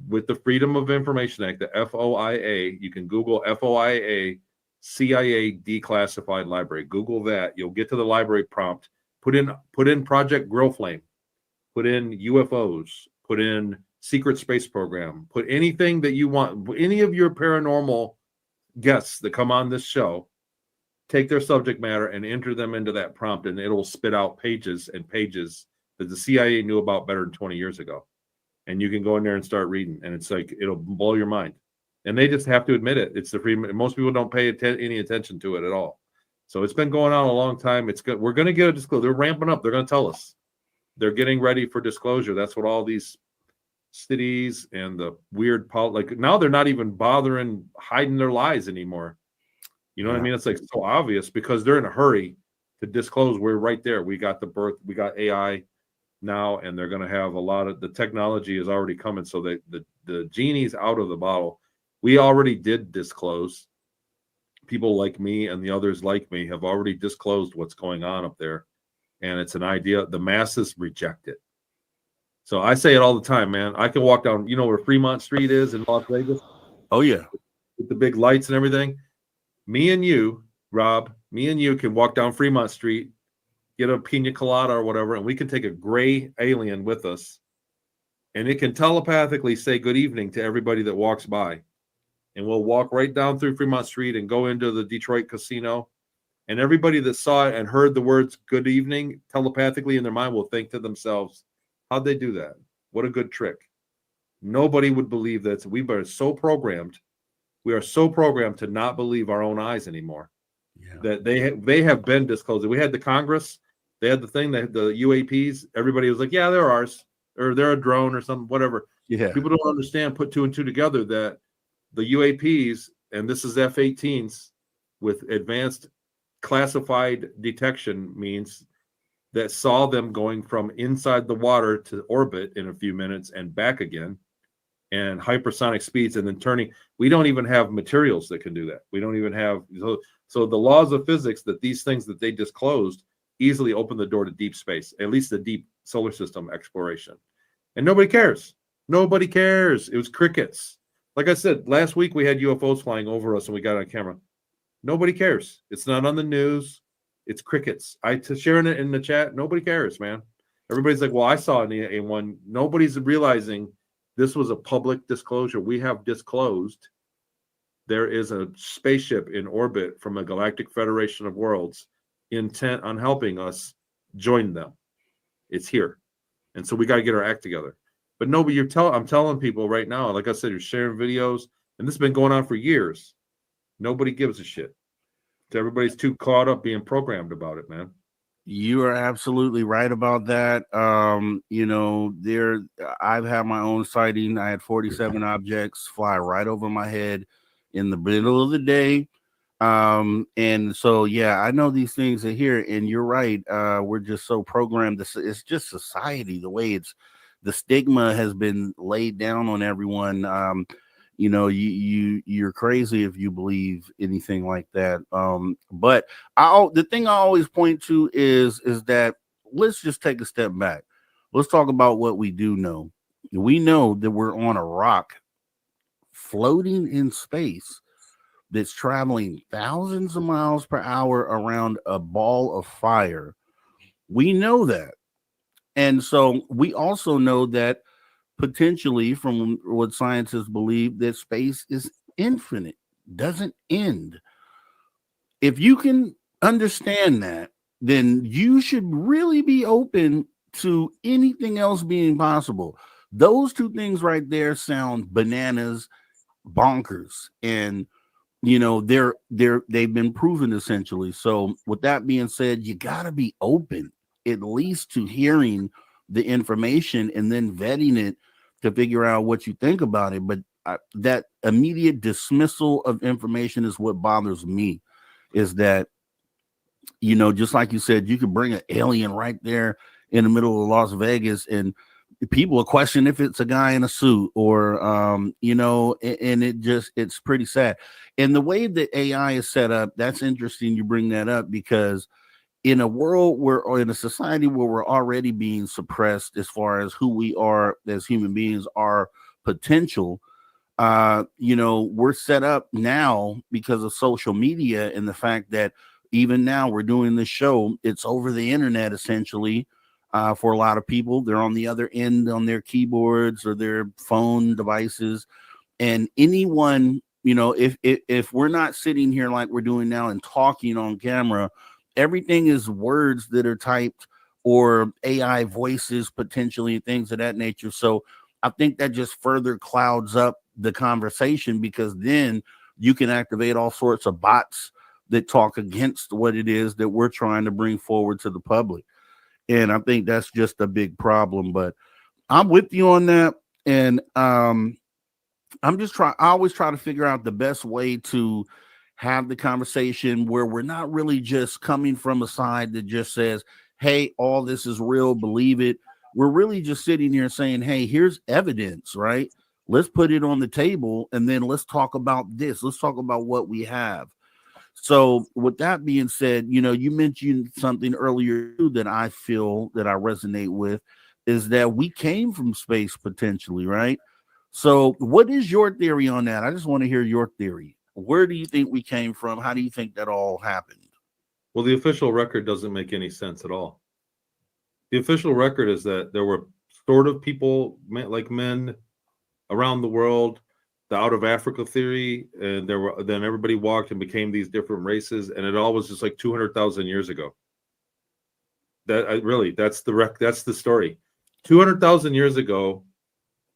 with the Freedom of Information Act, the FOIA, you can Google FOIA CIA declassified library. Google that. You'll get to the library prompt. Put in Project Grill Flame. Put in UFOs. Put in secret space program. Put anything that you want. Any of your paranormal guests that come on this show, take their subject matter and enter them into that prompt, and it'll spit out pages and pages that the CIA knew about better than 20 years ago. And you can go in there and start reading, and it's like it'll blow your mind. And they just have to admit it. It's the freedom. Most people don't pay any attention to it at all. So it's been going on a long time. It's good. We're going to get a disclosure. They're ramping up. They're going to tell us. They're getting ready for disclosure. That's what all these cities and the weird like now they're not even bothering hiding their lies anymore. You know what I mean? It's like so obvious because they're in a hurry to disclose. We're right there. We got we got AI now, and they're going to have a lot of the technology is already coming. So the genie's out of the bottle. We already did disclose. People like me and the others like me have already disclosed what's going on up there. And it's an idea. The masses reject it. So I say it all the time, man. I can walk down, you know where Fremont Street is in Las Vegas? Oh, yeah. With the big lights and everything. Me and you, Rob, can walk down Fremont Street, get a pina colada or whatever, and we can take a gray alien with us. And it can telepathically say good evening to everybody that walks by. And we'll walk right down through Fremont Street and go into the Detroit casino. And everybody that saw it and heard the words good evening telepathically in their mind will think to themselves, how'd they do that? What a good trick. Nobody would believe that. We are so programmed. We are so programmed to not believe our own eyes anymore. Yeah. That they have been disclosed. We had the Congress. They had the thing, the UAPs. Everybody was like, yeah, they're ours. Or they're a drone or something, whatever. Yeah. People don't understand, put two and two together, that the UAPs, and this is F-18s with advanced classified detection means that saw them going from inside the water to orbit in a few minutes and back again, and hypersonic speeds, and then turning. We don't even have materials that can do that. We don't even have. So the laws of physics that these things that they disclosed easily open the door to deep space, at least the deep solar system exploration. And nobody cares. Nobody cares. It was crickets. Like I said, last week we had UFOs flying over us and we got it on camera. Nobody cares. It's not on the news. It's crickets. Sharing it in the chat. Nobody cares, man. Everybody's like, well, I saw it in one. Nobody's realizing this was a public disclosure. We have disclosed there is a spaceship in orbit from a galactic federation of worlds intent on helping us join them. It's here. And so we got to get our act together. But nobody, I'm telling people right now, like I said, you're sharing videos, and this has been going on for years. Nobody gives a shit. Everybody's too caught up being programmed about it, man. You are absolutely right about that. I've had my own sighting. I had 47 objects fly right over my head in the middle of the day. And so, yeah, I know these things are here, and you're right. We're just so programmed. It's just society, the way the stigma has been laid down on everyone. You're crazy if you believe anything like that. But the thing I always point to is that let's just take a step back. Let's talk about what we do know. We know that we're on a rock floating in space that's traveling thousands of miles per hour around a ball of fire. We know that. And so we also know that potentially, from what scientists believe, that space is infinite, doesn't end. If you can understand that, then you should really be open to anything else being possible. Those two things right there sound bananas, bonkers, and they've been proven essentially. So with that being said, you got to be open at least to hearing the information and then vetting it to figure out what you think about it. But that immediate dismissal of information is what bothers me. Is that, just like you said, you could bring an alien right there in the middle of Las Vegas, and people will question if it's a guy in a suit or, and it's pretty sad. And the way that AI is set up, that's interesting. You bring that up because in a world or in a society where we're already being suppressed as far as who we are as human beings, our potential, we're set up now because of social media and the fact that even now we're doing this show, it's over the internet essentially. For a lot of people, they're on the other end on their keyboards or their phone devices, and anyone, if we're not sitting here like we're doing now and talking on camera, everything is words that are typed or AI voices potentially, things of that nature. So I think that just further clouds up the conversation, because then you can activate all sorts of bots that talk against what it is that we're trying to bring forward to the public. And I think that's just a big problem. But I'm with you on that. And I always try to figure out the best way to have the conversation where we're not really just coming from a side that just says, hey, all this is real, believe it. We're really just sitting here saying, hey, here's evidence, right? Let's put it on the table, and then let's talk about this. Let's talk about what we have. So with that being said, you mentioned something earlier that I feel that I resonate with, is that we came from space potentially, right? So what is your theory on that? I just want to hear your theory. Where do you think we came from? How do you think that all happened? Well, the official record doesn't make any sense at all. The official record is that there were sort of people like men around the world, the out of Africa theory, and then everybody walked and became these different races, and it all was just like 200,000 years ago. That's the story. 200,000 years ago,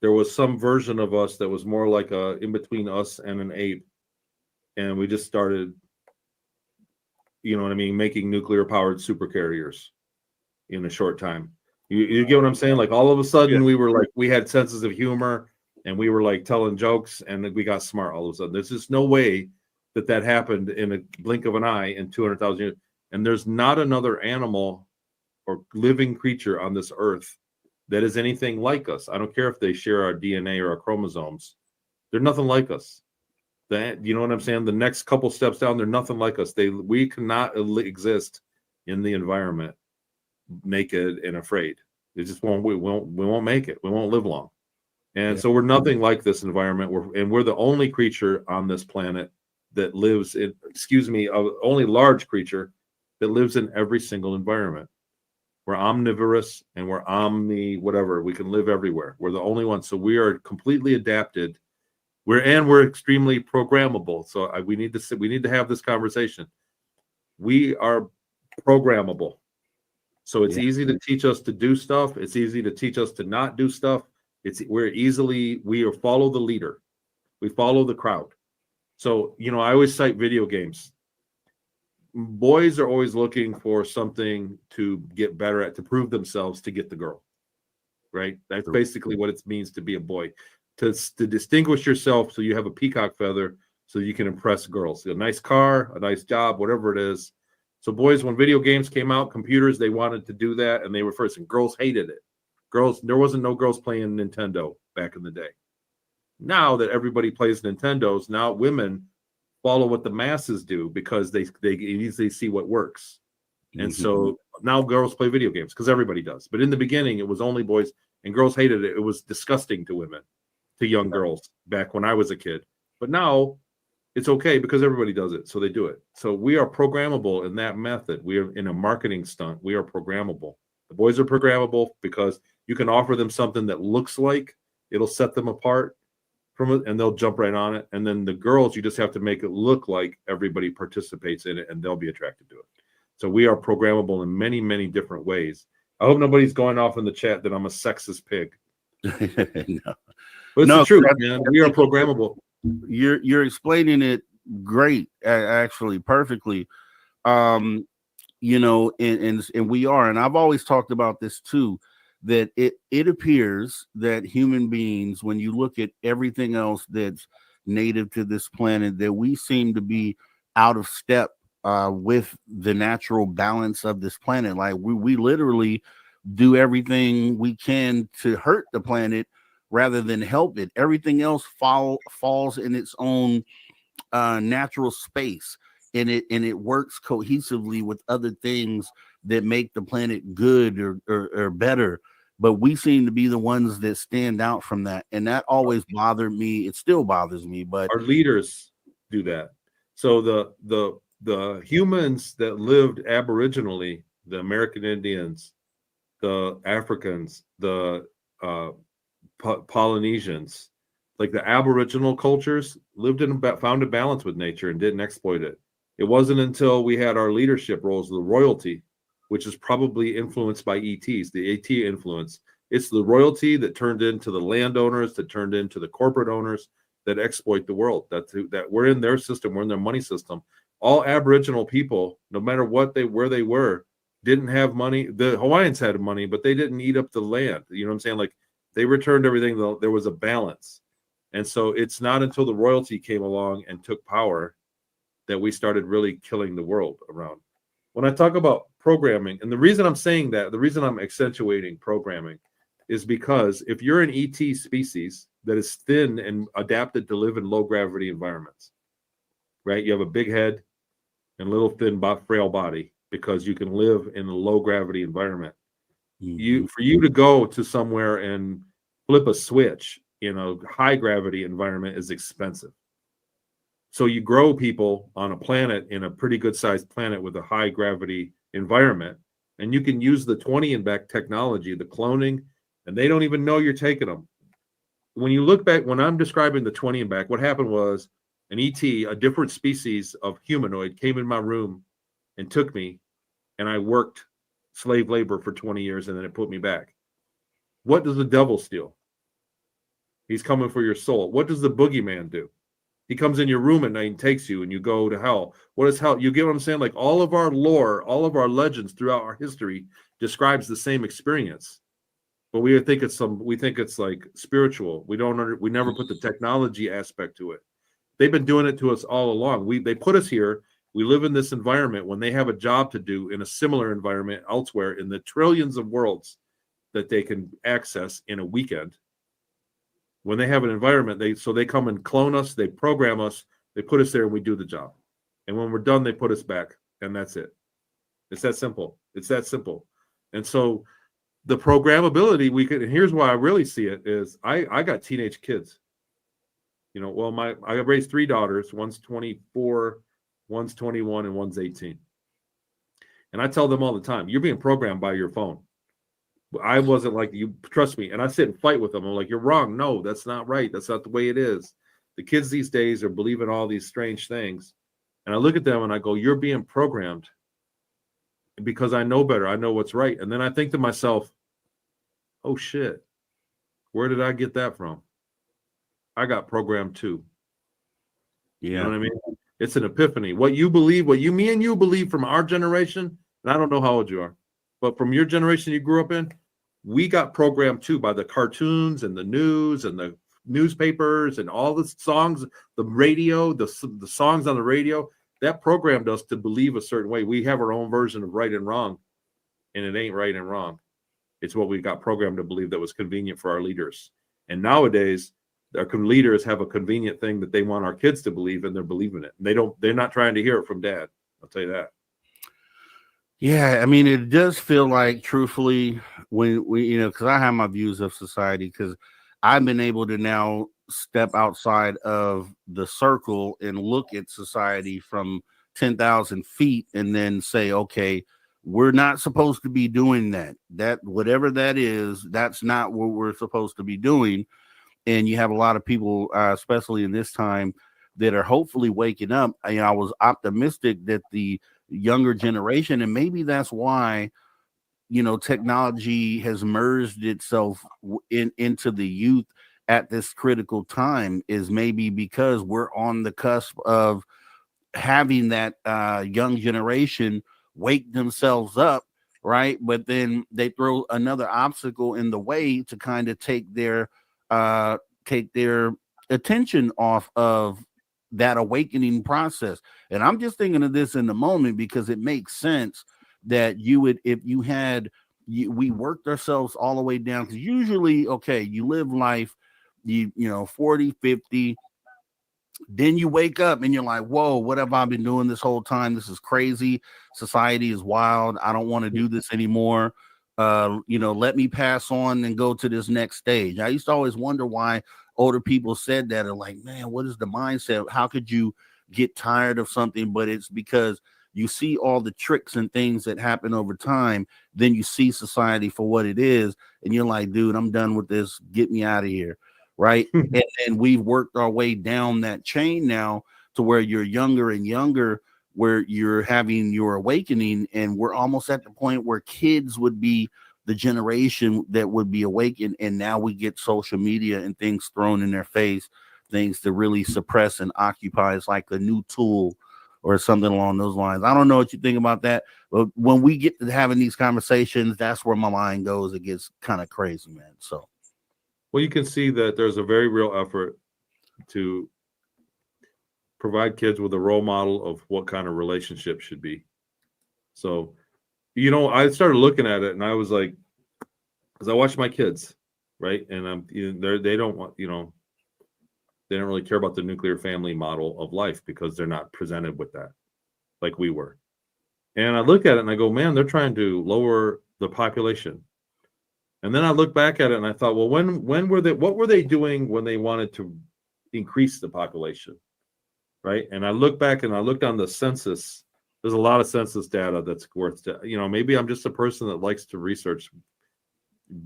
there was some version of us that was more like in between us and an ape, and we just started, making nuclear powered supercarriers in a short time. You get what I'm saying? Like all of a sudden, we had senses of humor. And we were like telling jokes, and we got smart all of a sudden. There's just no way that happened in a blink of an eye in 200,000 years. And there's not another animal or living creature on this earth that is anything like us. I don't care if they share our DNA or our chromosomes. They're nothing like us. You know what I'm saying? The next couple steps down, they're nothing like us. We cannot exist in the environment naked and afraid. It just won't. We won't make it. We won't live long. And so we're nothing like this environment. We're the only creature on this planet that lives in, only large creature that lives in every single environment. We're omnivorous and we're whatever. We can live everywhere. We're the only ones. So we are completely adapted. We're extremely programmable. So we need to have this conversation. We are programmable. So it's easy to teach us to do stuff. It's easy to teach us to not do stuff. We follow the leader. We follow the crowd. So, I always cite video games. Boys are always looking for something to get better at, to prove themselves, to get the girl, right? That's basically what it means to be a boy, to distinguish yourself so you have a peacock feather so you can impress girls. A nice car, a nice job, whatever it is. So boys, when video games came out, computers, they wanted to do that, and they were first, and girls hated it. There wasn't no girls playing Nintendo back in the day. Now that everybody plays Nintendos, now women follow what the masses do because they easily see what works. And so now girls play video games because everybody does. But in the beginning, it was only boys, and girls hated it. It was disgusting to women, to young girls back when I was a kid. But now it's okay because everybody does it. So they do it. So we are programmable in that method. We are in a marketing stunt. We are programmable. The boys are programmable because you can offer them something that looks like it'll set them apart from it, and they'll jump right on it. And then the girls, you just have to make it look like everybody participates in it, and they'll be attracted to it. So we are programmable in many, many different ways. I hope nobody's going off in the chat that I'm a sexist pig. No. But it's the truth, man. We are programmable. You're explaining it great, actually, perfectly. And we are, and I've always talked about this too, that it appears that human beings, when you look at everything else that's native to this planet, that we seem to be out of step with the natural balance of this planet. Like we literally do everything we can to hurt the planet rather than help it. Everything else falls in its own natural space, and it works cohesively with other things that make the planet good or better. But we seem to be the ones that stand out from that, and that always bothered me. It still bothers me. But Our leaders do that. So the humans that lived aboriginally, the American Indians, the Africans, the Polynesians, like the Aboriginal cultures, lived in found a balance with nature and didn't exploit it. It wasn't until we had our leadership roles, the royalty, which is probably influenced by ETs, the AT influence. It's the royalty that turned into the landowners, that turned into the corporate owners that exploit the world. That we're in their system, we're in their money system. All Aboriginal people, no matter where they were, didn't have money. The Hawaiians had money, but they didn't eat up the land. You know what I'm saying? Like they returned everything. There was a balance. And so it's not until the royalty came along and took power that we started really killing the world around. When I talk about programming, and the reason I'm saying that, the reason I'm accentuating programming is because if you're an ET species that is thin and adapted to live in low gravity environments, right? You have a big head and a little thin, frail body because you can live in a low gravity environment. For you to go to somewhere and flip a switch in a high gravity environment is expensive. So you grow people on a planet, in a pretty good sized planet with a high gravity environment, and you can use the 20 and back technology, the cloning, and they don't even know you're taking them. When you look back, when I'm describing the 20 and back, what happened was an ET, a different species of humanoid, came in my room and took me, and I worked slave labor for 20 years, and then it put me back. What does the devil steal? He's coming for your soul. What does the boogeyman do? He comes in your room at night and takes you, and you go to hell. What is hell? You get what I'm saying? Like all of our lore, all of our legends throughout our history describes the same experience. But we think it's like spiritual. We never put the technology aspect to it. They've been doing it to us all along. They put us here. We live in this environment when they have a job to do in a similar environment elsewhere in the trillions of worlds that they can access in a weekend. When they have an environment, they come and clone us, they program us, they put us there, and we do the job. And when we're done, they put us back, and that's it. It's that simple. It's that simple. And so the programmability, here's why I really see it is I got teenage kids. You know, well, I raised 3 daughters. One's 24, one's 21, and one's 18. And I tell them all the time, you're being programmed by your phone. I wasn't like, you trust me. And I sit and fight with them. I'm like, you're wrong. No, that's not right. That's not the way it is. The kids these days are believing all these strange things. And I look at them and I go, you're being programmed because I know better. I know what's right. And then I think to myself, oh shit, where did I get that from? I got programmed too. yeah, You know what I mean? It's an epiphany. What you believe, me and you believe from our generation, and I don't know how old you are, but from your generation you grew up in, we got programmed too by the cartoons and the news and the newspapers and all the songs, the radio, the songs on the radio. That programmed us to believe a certain way. We have our own version of right and wrong, and it ain't right and wrong. It's what we got programmed to believe that was convenient for our leaders. And nowadays, our leaders have a convenient thing that they want our kids to believe, and they're believing it. They're not trying to hear it from dad. I'll tell you that. yeah. I mean, it does feel like, truthfully, when we, because I have my views of society, because I've been able to now step outside of the circle and look at society from 10,000 feet and then say, okay, we're not supposed to be doing that. That whatever that is, that's not what we're supposed to be doing. And you have a lot of people, especially in this time, that are hopefully waking up. I was optimistic that the younger generation, and maybe that's why, technology has merged itself into the youth at this critical time, is maybe because we're on the cusp of having that young generation wake themselves up right? But then they throw another obstacle in the way to kind of take their attention off of that awakening process. And I'm just thinking of this in the moment because it makes sense that you would, if you had, we worked ourselves all the way down, because usually, okay, you live life, you know, 40, 50, then you wake up and you're like, whoa, what have I been doing this whole time? This is crazy. Society is wild. I don't want to do this anymore. You know, let me pass on and go to this next stage. I used to always wonder why older people said that. Are like, man, what is the mindset? How could you get tired of something? But it's because you see all the tricks and things that happen over time. Then you see society for what it is. And you're like, dude, I'm done with this. Get me out of here. Right. And we've worked our way down that chain now to where you're younger and younger, where you're having your awakening. And we're almost at the point where kids would be the generation that would be awakened. And now we get social media and things thrown in their face, things to really suppress and occupy. It's like a new tool or something along those lines. I don't know what you think about that, but when we get to having these conversations, that's where my mind goes. It gets kind of crazy, man. So. Well, you can see that there's a very real effort to provide kids with a role model of what kind of relationship should be. So, you know, I started looking at it and I was like, because I watch my kids, right? And they don't want, you know, they don't really care about the nuclear family model of life because they're not presented with that like we were. And I look at it and I go, man, they're trying to lower the population. And then I look back at it and I thought, well, when were they, what were they doing when they wanted to increase the population? Right. And I look back and I looked on the census. There's a lot of census data that's worth, you know, maybe I'm just a person that likes to research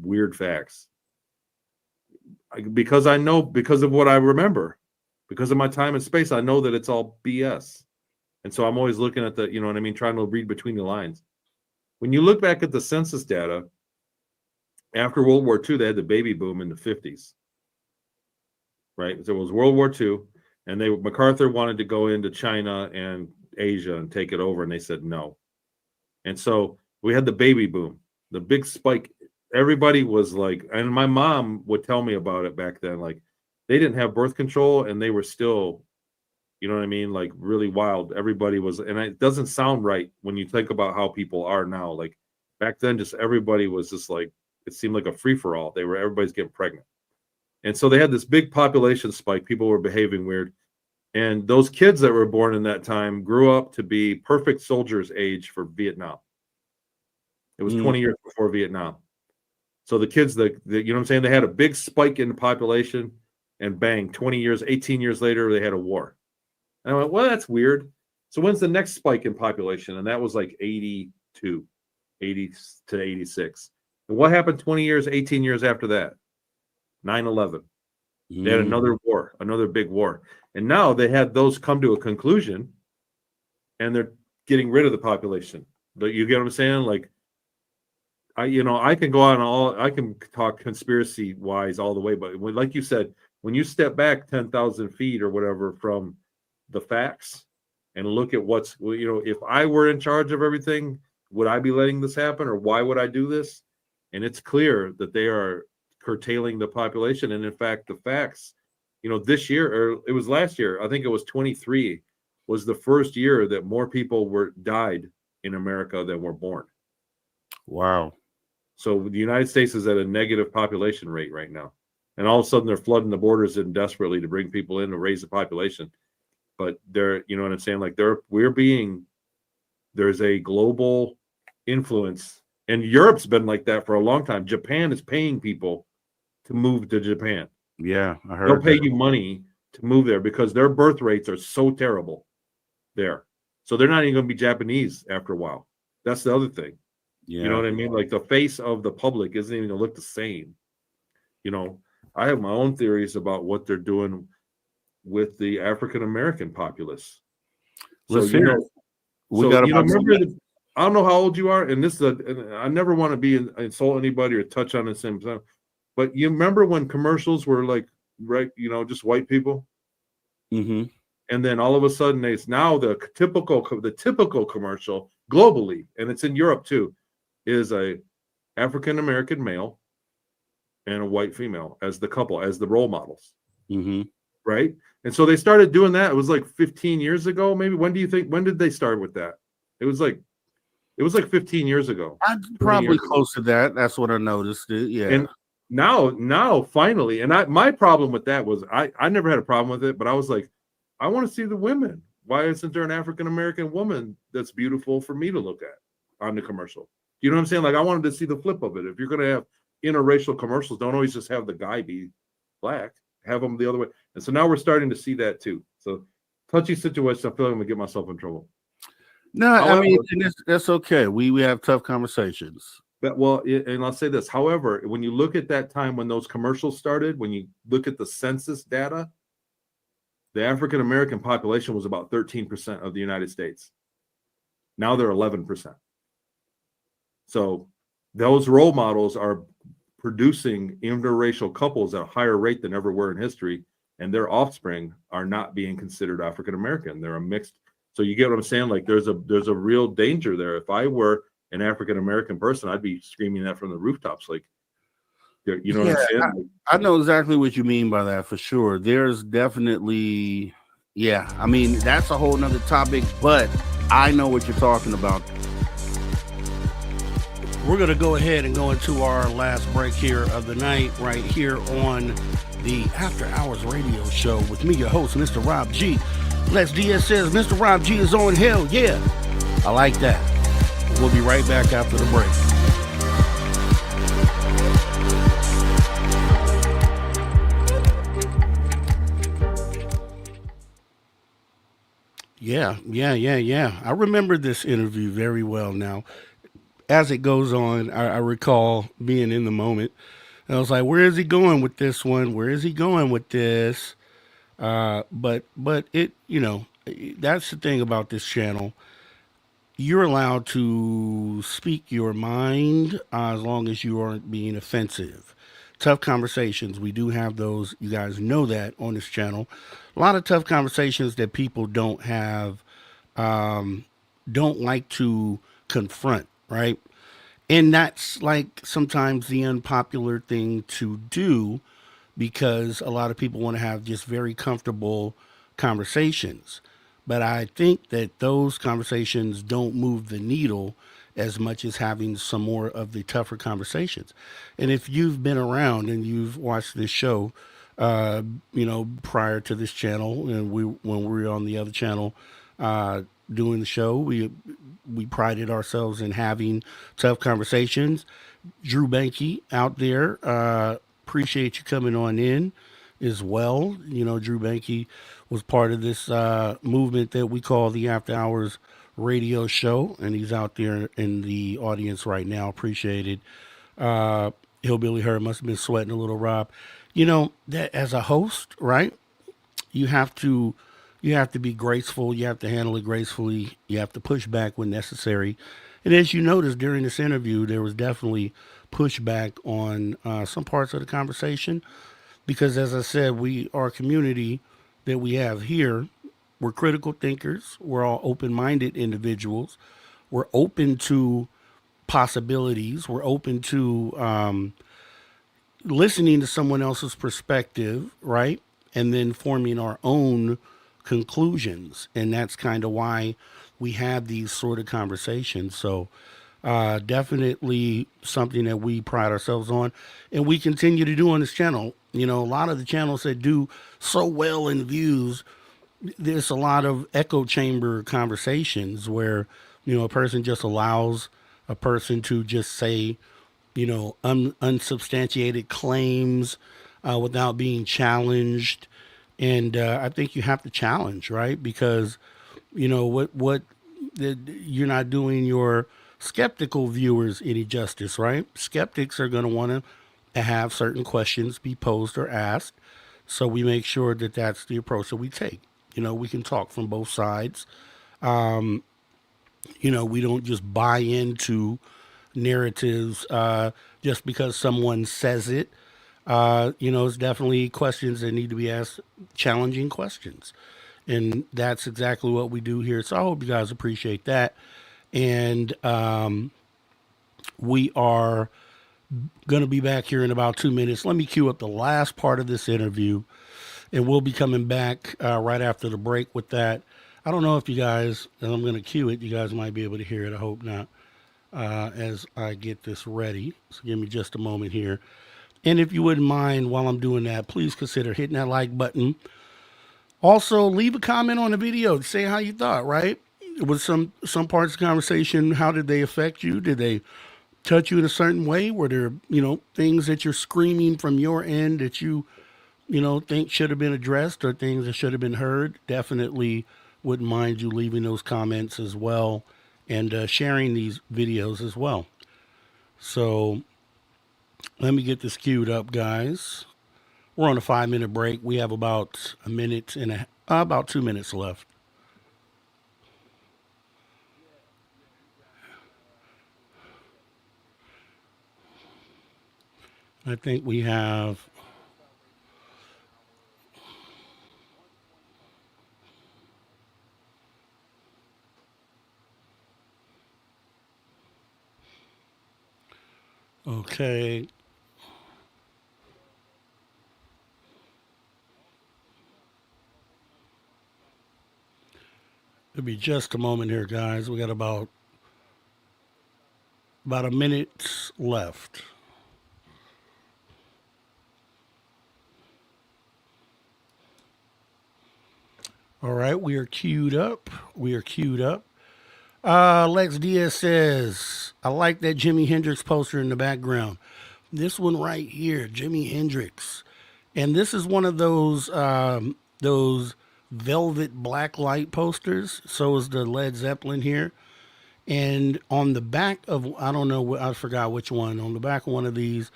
weird facts because I know, because of what I remember, because of my time and space, I know that it's all BS. And so I'm always looking at the, you know what I mean, trying to read between the lines. When you look back at the census data, after World War II, they had the baby boom in the 50s, right? So it was World War II, and MacArthur wanted to go into China and Asia and take it over, and they said no. And so we had the baby boom, the big spike. Everybody was like, and my mom would tell me about it back then, like they didn't have birth control, and they were still, you know what I mean, like really wild. Everybody was, and it doesn't sound right when you think about how people are now. Like back then, just everybody was just like, it seemed like a free-for-all. Everybody's getting pregnant. And so they had this big population spike. People were behaving weird. And those kids that were born in that time grew up to be perfect soldiers' age for Vietnam. It was 20 years before Vietnam. So the kids that, you know what I'm saying? They had a big spike in the population and bang, 20 years, 18 years later, they had a war. And I went, well, that's weird. So when's the next spike in population? And that was like 80 to 86. And what happened 20 years, 18 years after that? 9/11. They had another war, another big war. And now they had those come to a conclusion and they're getting rid of the population. But you get what I'm saying? Like, I can go on I can talk conspiracy wise all the way, but like you said, when you step back 10,000 feet or whatever from the facts and look at what's, you know, if I were in charge of everything, would I be letting this happen or why would I do this? And it's clear that they are curtailing the population. And in fact, the facts, you know, this year, or it was last year, I think it was 23, was the first year that more people died in America than were born. Wow. So the United States is at a negative population rate right now. And all of a sudden they're flooding the borders in desperately to bring people in to raise the population. But you know what I'm saying? Like there's a global influence. And Europe's been like that for a long time. Japan is paying people to move to Japan. Yeah, I heard. They'll pay you money to move there because their birth rates are so terrible there. So they're not even going to be Japanese after a while. That's the other thing. Yeah. You know what I mean? Like the face of the public isn't even going to look the same. You know, I have my own theories about what they're doing with the African American populace. So, Let's hear it. We got about remember I don't know how old you are, and this is I never want to insult anybody or touch on the same thing, but you remember when commercials were like, right, you know, just white people, and then all of a sudden it's now the typical commercial globally, and it's in Europe too. is a African American male and a white female as the couple, as the role models. Mm-hmm. Right. And so they started doing that. It was like 15 years ago, maybe. When did they start with that? It was like 15 years ago. I'm probably close to that. That's what I noticed. Yeah. And now finally, and my problem with that was I never had a problem with it, but I was like, I want to see the women. Why isn't there an African American woman that's beautiful for me to look at on the commercial? You know what I'm saying? Like, I wanted to see the flip of it. If you're going to have interracial commercials, don't always just have the guy be black. Have them the other way. And so now we're starting to see that too. So touchy situation. I feel like I'm gonna get myself in trouble. No, I mean, that's okay. We have tough conversations. But and I'll say this. However, when you look at that time when those commercials started, when you look at the census data, the African American population was about 13% of the United States. Now they're 11%. So those role models are producing interracial couples at a higher rate than ever were in history, and their offspring are not being considered African American. They're a mixed. So you get what I'm saying? Like, there's a real danger there. If I were an African American person, I'd be screaming that from the rooftops. Like, you know what I'm saying? I know exactly what you mean by that for sure. There's definitely, yeah. I mean, that's a whole nother topic, but I know what you're talking about. We're going to go ahead and go into our last break here of the night, right here on the After Hours Radio Show with me, your host, Mr. Rob G. Les Diaz says, Mr. Rob G is on. Hell yeah. I like that. We'll be right back after the break. Yeah. I remember this interview very well now. As it goes on, I recall being in the moment. And I was like, where is he going with this one? Where is he going with this? But it, that's the thing about this channel. You're allowed to speak your mind as long as you aren't being offensive. Tough conversations, we do have those. You guys know that on this channel. A lot of tough conversations that people don't have, don't like to confront, right? And that's like sometimes the unpopular thing to do because a lot of people want to have just very comfortable conversations. But I think that those conversations don't move the needle as much as having some more of the tougher conversations. And if you've been around and you've watched this show, prior to this channel, and when we were on the other channel doing the show, we prided ourselves in having tough conversations. Drew Banky out there, appreciate you coming on in as well. Drew Banky was part of this movement that we call the After Hours Radio Show, and he's out there in the audience right now. Appreciate it. Hillbilly Herb must have been sweating a little, Rob. That as a host, right? You have to be graceful. You have to handle it gracefully. You have to push back when necessary. And as you noticed during this interview, there was definitely pushback on some parts of the conversation because, as I said, our community that we have here, we're critical thinkers. We're all open-minded individuals. We're open to possibilities. We're open to listening to someone else's perspective, right? And then forming our own conclusions. And that's kind of why we have these sort of conversations. So definitely something that we pride ourselves on and we continue to do on this channel. A lot of the channels that do so well in views, there's a lot of echo chamber conversations where, a person just allows a person to just say, unsubstantiated claims without being challenged. And I think you have to challenge, right? Because, you're not doing your skeptical viewers any justice, right? Skeptics are going to want to have certain questions be posed or asked. So we make sure that that's the approach that we take. We can talk from both sides. We don't just buy into narratives just because someone says it. It's definitely questions that need to be asked, challenging questions. And that's exactly what we do here. So I hope you guys appreciate that. And We are going to be back here in about 2 minutes. Let me cue up the last part of this interview, and we'll be coming back right after the break with that. I don't know if you guys, and I'm going to cue it, you guys might be able to hear it. I hope not, as I get this ready. So give me just a moment here. And if you wouldn't mind while I'm doing that, please consider hitting that like button. Also, leave a comment on the video. Say how you thought, right? Was some parts of the conversation, how did they affect you? Did they touch you in a certain way? Were there, things that you're screaming from your end that you think should have been addressed, or things that should have been heard? Definitely wouldn't mind you leaving those comments as well, and sharing these videos as well. So let me get this queued up, guys. We're on a 5-minute break. We have about a minute and about 2 minutes left. I think we have. Okay. It'll be just a moment here, guys. We got about a minute left. All right, we are queued up. Lex Diaz says, I like that Jimi Hendrix poster in the background. This one right here, Jimi Hendrix. And this is one of those velvet black light posters. So is the Led Zeppelin here. And on the back of, I don't know, I forgot which one. On the back of one of these,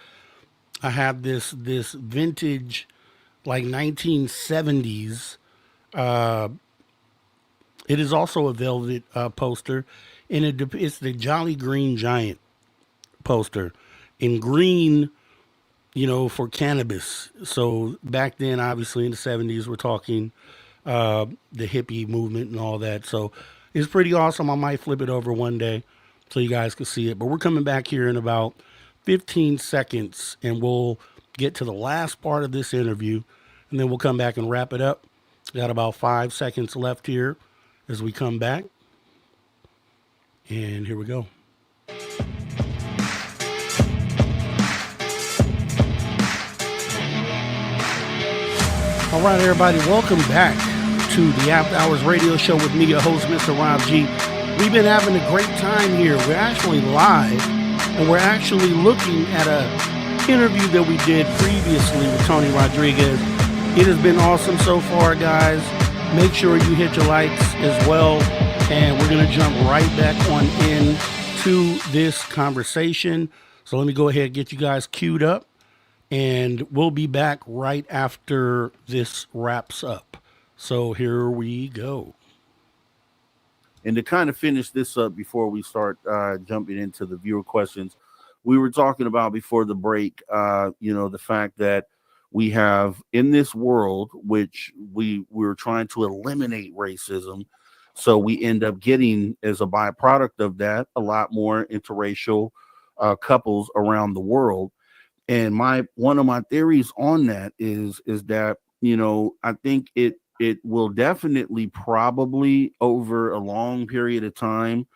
I have this vintage, like 1970s. It is also a velvet poster, and it's the Jolly Green Giant poster in green, for cannabis. So back then, obviously in the 70s, we're talking the hippie movement and all that. So it's pretty awesome. I might flip it over one day so you guys can see it. But we're coming back here in about 15 seconds, and we'll get to the last part of this interview, and then we'll come back and wrap it up. Got about 5 seconds left here as we come back. And here we go. All right, everybody, welcome back to the After Hours Radio Show with me, your host, Mr. Rob G. We've been having a great time here. We're actually live, and we're actually looking at a interview that we did previously with Tony Rodrigues. It has been awesome so far, guys. Make sure you hit your likes as well, and we're going to jump right back on into this conversation. So let me go ahead and get you guys queued up, and we'll be back right after this wraps up. So here we go. And to kind of finish this up before we start jumping into the viewer questions, we were talking about before the break, the fact that we have in this world, which we're trying to eliminate racism. So we end up getting, as a byproduct of that, a lot more interracial couples around the world. And one of my theories on that is that, I think it will definitely, probably over a long period of time,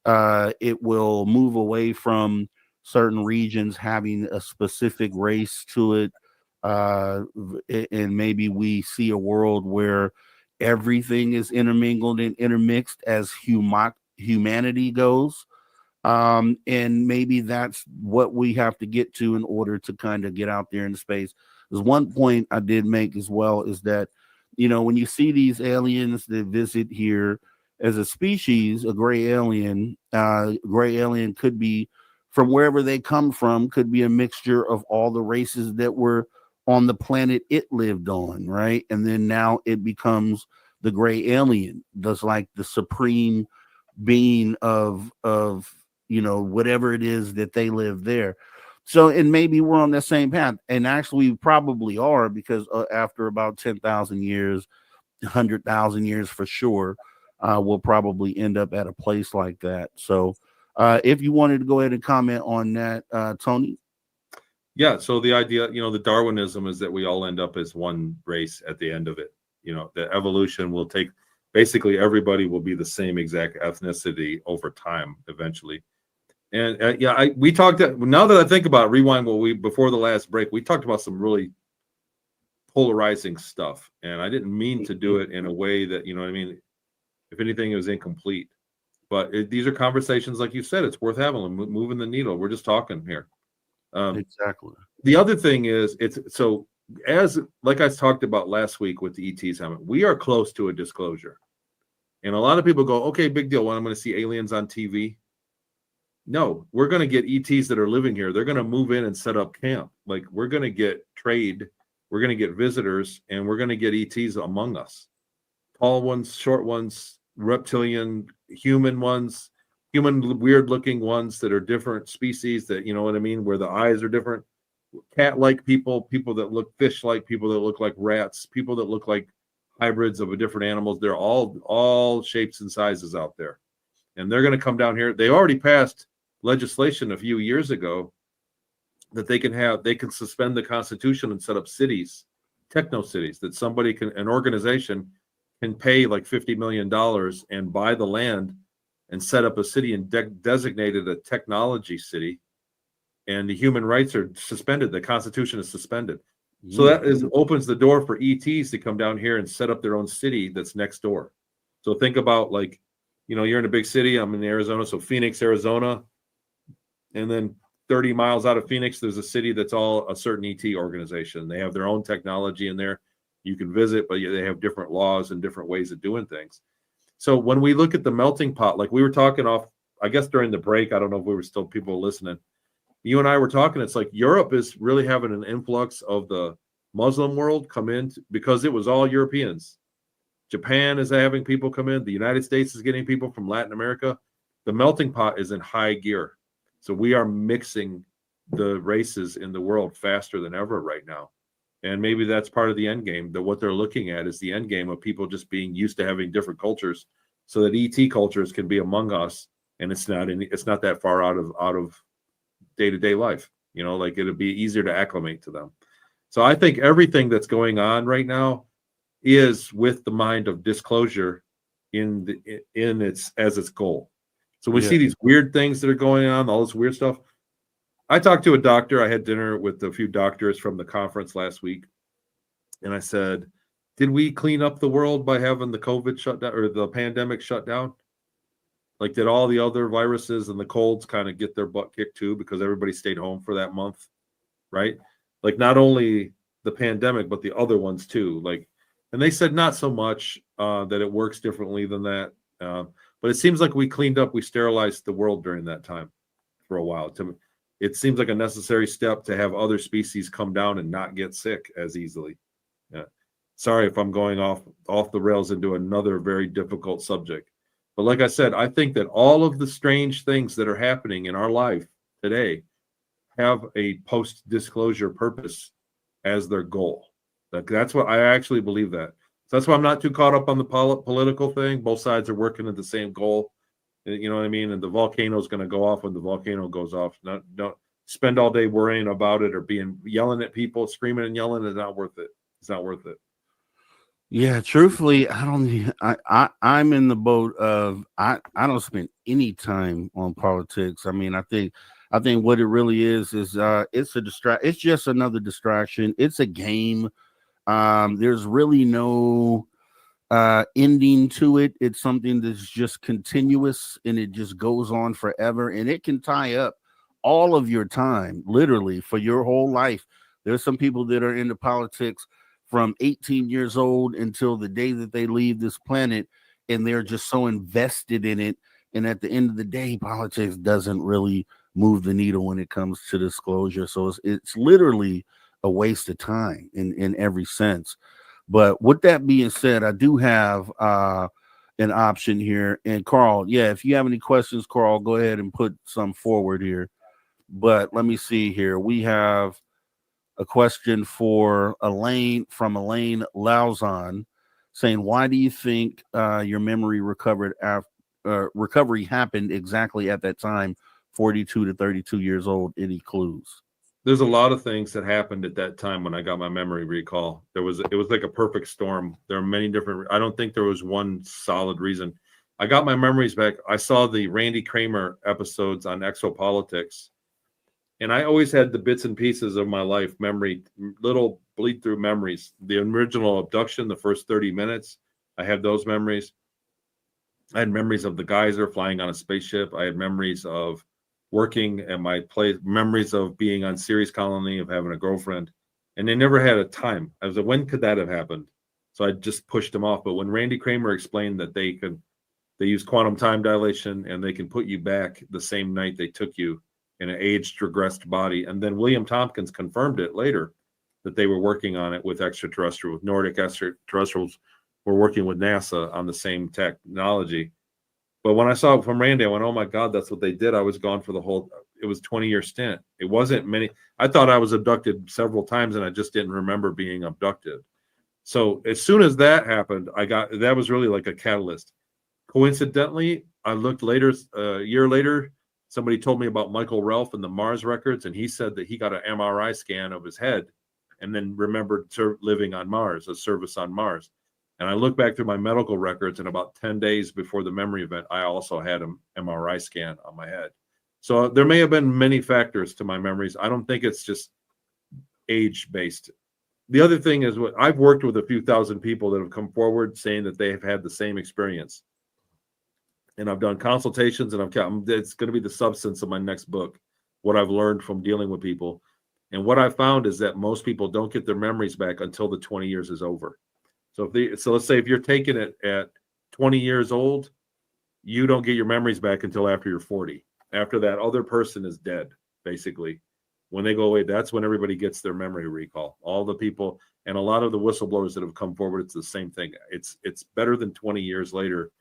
it will move away from certain regions having a specific race to it. And maybe we see a world where everything is intermingled and intermixed as humanity goes. And maybe that's what we have to get to in order to kind of get out there in space. There's one point I did make as well, is that, when you see these aliens that visit here as a species, a gray alien could be from wherever they come from, could be a mixture of all the races that were on the planet it lived on, right? And then now it becomes the gray alien, that's like the supreme being of whatever it is that they live there. So, and maybe we're on that same path, and actually we probably are, because after about 10,000 years, 100,000 years for sure, we'll probably end up at a place like that. So If you wanted to go ahead and comment on that, Tony. Yeah. So the idea, the Darwinism is that we all end up as one race at the end of it. The evolution will take, basically everybody will be the same exact ethnicity over time eventually. And we talked, now that I think about it, rewind before the last break, we talked about some really polarizing stuff. And I didn't mean to do it in a way that, if anything, it was incomplete. But these are conversations, like you said, it's worth having, moving the needle. We're just talking here. Exactly. The other thing is, like I talked about last week with the ETs, we are close to a disclosure. And a lot of people go, okay, big deal. When I'm going to see aliens on TV. No, we're going to get ETs that are living here. They're going to move in and set up camp. Like, we're going to get trade. We're going to get visitors, and we're going to get ETs among us. Tall ones, short ones, reptilian, human ones, human weird looking ones that are different species that, where the eyes are different. Cat-like people that look fish-like, people that look like rats, people that look like hybrids of different animals. They're all shapes and sizes out there. And they're going to come down here. They already passed legislation a few years ago that they can suspend the Constitution and set up cities, techno cities, that an organization can pay like $50 million and buy the land and set up a city and designate it a technology city. And the human rights are suspended. The Constitution is suspended. So that opens the door for ETs to come down here and set up their own city that's next door. So think about, like, you're in a big city. I'm in Arizona. So Phoenix, Arizona. And then 30 miles out of Phoenix, there's a city that's all a certain ET organization. They have their own technology in there. You can visit, but they have different laws and different ways of doing things. So when we look at the melting pot, like we were talking off, I guess during the break, I don't know if we were still people listening. You and I were talking, it's like Europe is really having an influx of the Muslim world come in because it was all Europeans. Japan is having people come in. The United States is getting people from Latin America. The melting pot is in high gear. So we are mixing the races in the world faster than ever right now. And maybe that's part of the end game, that what they're looking at is the end game of people just being used to having different cultures so that ET cultures can be among us. And it's not that far out of day-to-day life, like it'll be easier to acclimate to them. So I think everything that's going on right now is with the mind of disclosure as its goal. So we see these weird things that are going on, all this weird stuff. I talked to a doctor. I had dinner with a few doctors from the conference last week. And I said, did we clean up the world by having the COVID shut down or the pandemic shut down? Like, did all the other viruses and the colds kind of get their butt kicked too because everybody stayed home for that month, right? Like, not only the pandemic, but the other ones too. Like, and they said not so much, that it works differently than that. But it seems like we cleaned up, we sterilized the world during that time for a while. It seems like a necessary step to have other species come down and not get sick as easily. Yeah. Sorry if I'm going off the rails into another very difficult subject. But like I said, I think that all of the strange things that are happening in our life today have a post-disclosure purpose as their goal. That's what I actually believe that. So that's why I'm not too caught up on the political thing. Both sides are working at the same goal. You know what I mean? And the volcano is going to go off when the volcano goes off. Don't spend all day worrying about it or yelling at people, screaming and yelling. It's not worth it. It's not worth it. Yeah, truthfully, I'm in the boat of I don't spend any time on politics. I mean, I think what it really is it's it's just another distraction. It's a game. There's really no ending to it. It's something that's just continuous and it just goes on forever, and it can tie up all of your time, literally, for your whole life. There's some people that are into politics from 18 years old until the day that they leave this planet, and they're just so invested in it. And at the end of the day, politics doesn't really move the needle when it comes to disclosure. So it's literally a waste of time in every sense. But with that being said, I do have an option here. And Carl, if you have any questions, Carl, go ahead and put some forward here. But let me see here. We have a question for Elaine Lauzon saying, why do you think your memory recovered recovery happened exactly at that time, 42 to 32 years old. Any clues? There's a lot of things that happened at that time when I got my memory recall. It was like a perfect storm. There are many different. I don't think there was one solid reason. I got my memories back. I saw the Randy Kramer episodes on Exopolitics, and I always had the bits and pieces of my life memory, little bleed through memories. The original abduction, the first 30 minutes, I have those memories. I had memories of the geyser flying on a spaceship. I had memories of working at my place, memories of being on Sirius Colony, of having a girlfriend, and they never had a time. I was like, when could that have happened? So I just pushed them off. But when Randy Kramer explained that they use quantum time dilation and they can put you back the same night they took you in an aged, regressed body, and then William Tompkins confirmed it later that they were working on it with extraterrestrial, with Nordic extraterrestrials, were working with NASA on the same technology. But when I saw it from Randy, I went, oh my God, that's what they did. I was gone for it was 20-year stint. It wasn't many. I thought I was abducted several times and I just didn't remember being abducted. So as soon as that happened, that was really like a catalyst. Coincidentally, I looked later, a year later, somebody told me about Michael Ralph and the Mars records, and he said that he got an MRI scan of his head and then remembered living on Mars, a service on Mars. And I look back through my medical records, and about 10 days before the memory event, I also had an MRI scan on my head. So there may have been many factors to my memories. I don't think it's just age-based. The other thing is, I've worked with a few thousand people that have come forward saying that they have had the same experience. And I've done consultations, and it's going to be the substance of my next book, what I've learned from dealing with people. And what I found is that most people don't get their memories back until the 20 years is over. So let's say if you're taking it at 20 years old, you don't get your memories back until after you're 40. After that other person is dead, basically. When they go away, that's when everybody gets their memory recall. All the people and a lot of the whistleblowers that have come forward, it's the same thing. It's better than 20 years later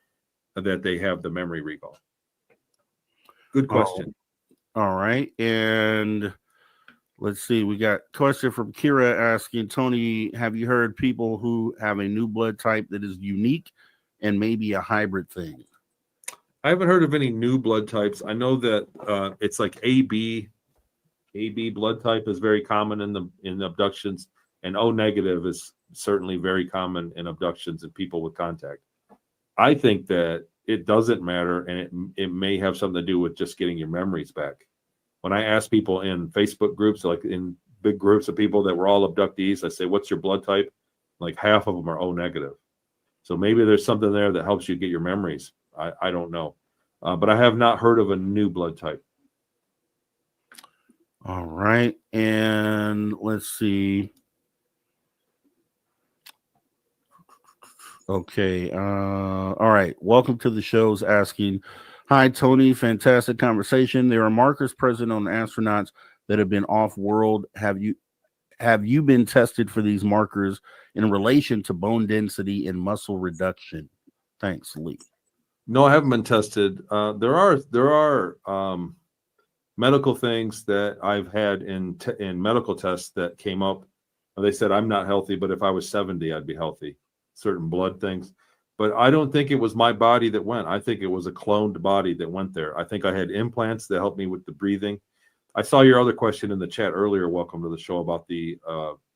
that they have the memory recall. Good question. All right. And let's see. We got a question from Kira asking, Tony, have you heard people who have a new blood type that is unique and maybe a hybrid thing? I haven't heard of any new blood types. I know that it's like AB blood type is very common in abductions, and O negative is certainly very common in abductions and people with contact. I think that it doesn't matter, and it may have something to do with just getting your memories back. When I ask people in Facebook groups, like in big groups of people that were all abductees, I say, what's your blood type? Like half of them are O negative. So maybe there's something there that helps you get your memories. I don't know. But I have not heard of a new blood type. All right. And let's see. Okay. All right. Welcome to the show's asking, hi, Tony. Fantastic conversation. There are markers present on astronauts that have been off-world. Have you been tested for these markers in relation to bone density and muscle reduction? Thanks, Lee. No, I haven't been tested. There are medical things that I've had in medical tests that came up. They said I'm not healthy, but if I was 70, I'd be healthy. Certain blood things. But I don't think it was my body that went. I think it was a cloned body that went there. I think I had implants that helped me with the breathing. I saw your other question in the chat earlier. Welcome to the show about the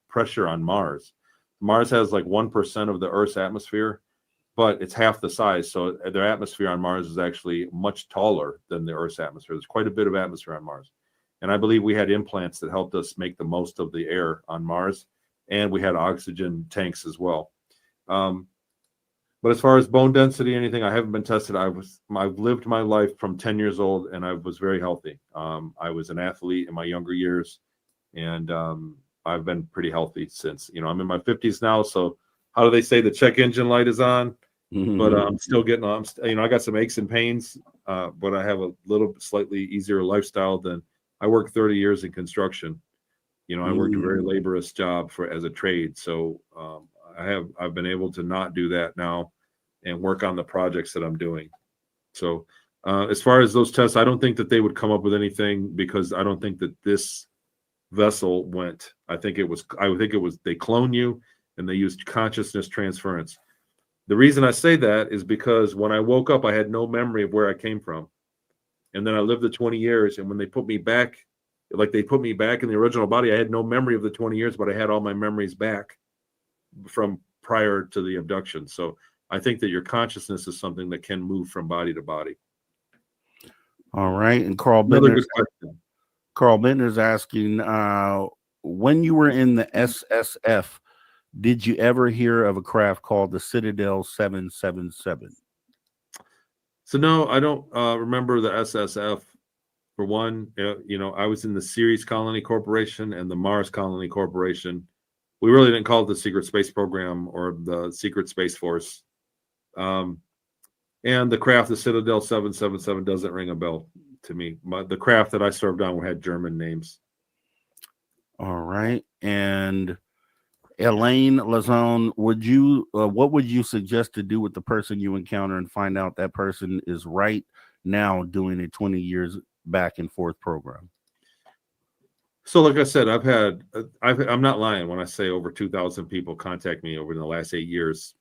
pressure on Mars. Mars has like 1% of the Earth's atmosphere, but it's half the size. So their atmosphere on Mars is actually much taller than the Earth's atmosphere. There's quite a bit of atmosphere on Mars. And I believe we had implants that helped us make the most of the air on Mars. And we had oxygen tanks as well. But as far as bone density, anything, I haven't been tested. I've lived my life from 10 years old, and I was very healthy. I was an athlete in my younger years, and I've been pretty healthy since. I'm in my 50s now, so how do they say the check engine light is on? But I'm still getting on. I got some aches and pains, but I have a little slightly easier lifestyle than I worked 30 years in construction. I worked a very laborious job as a trade, so I've been able to not do that now and work on the projects that I'm doing. So as far as those tests, I don't think that they would come up with anything, because I don't think that this vessel went. I think it was they clone you and they used consciousness transference. The reason I say that is because when I woke up, I had no memory of where I came from. And then I lived the 20 years. And when they put me back, like they put me back in the original body, I had no memory of the 20 years, but I had all my memories back from prior to the abduction. So I think that your consciousness is something that can move from body to body. All right. And Carl Another Bender's, good question. Carl Bender's asking, when you were in the SSF, did you ever hear of a craft called the Citadel 777? So no, I don't remember the SSF. For one, I was in the Ceres Colony Corporation and the Mars Colony Corporation. We really didn't call it the Secret Space Program or the Secret Space Force. And the craft, the Citadel 777, doesn't ring a bell to me. The craft that I served on had German names. All right. And Elaine Lazone, what would you suggest to do with the person you encounter and find out that person is right now doing a 20 years back and forth program? So like I said, I'm not lying when I say over 2,000 people contact me over the last 8 years.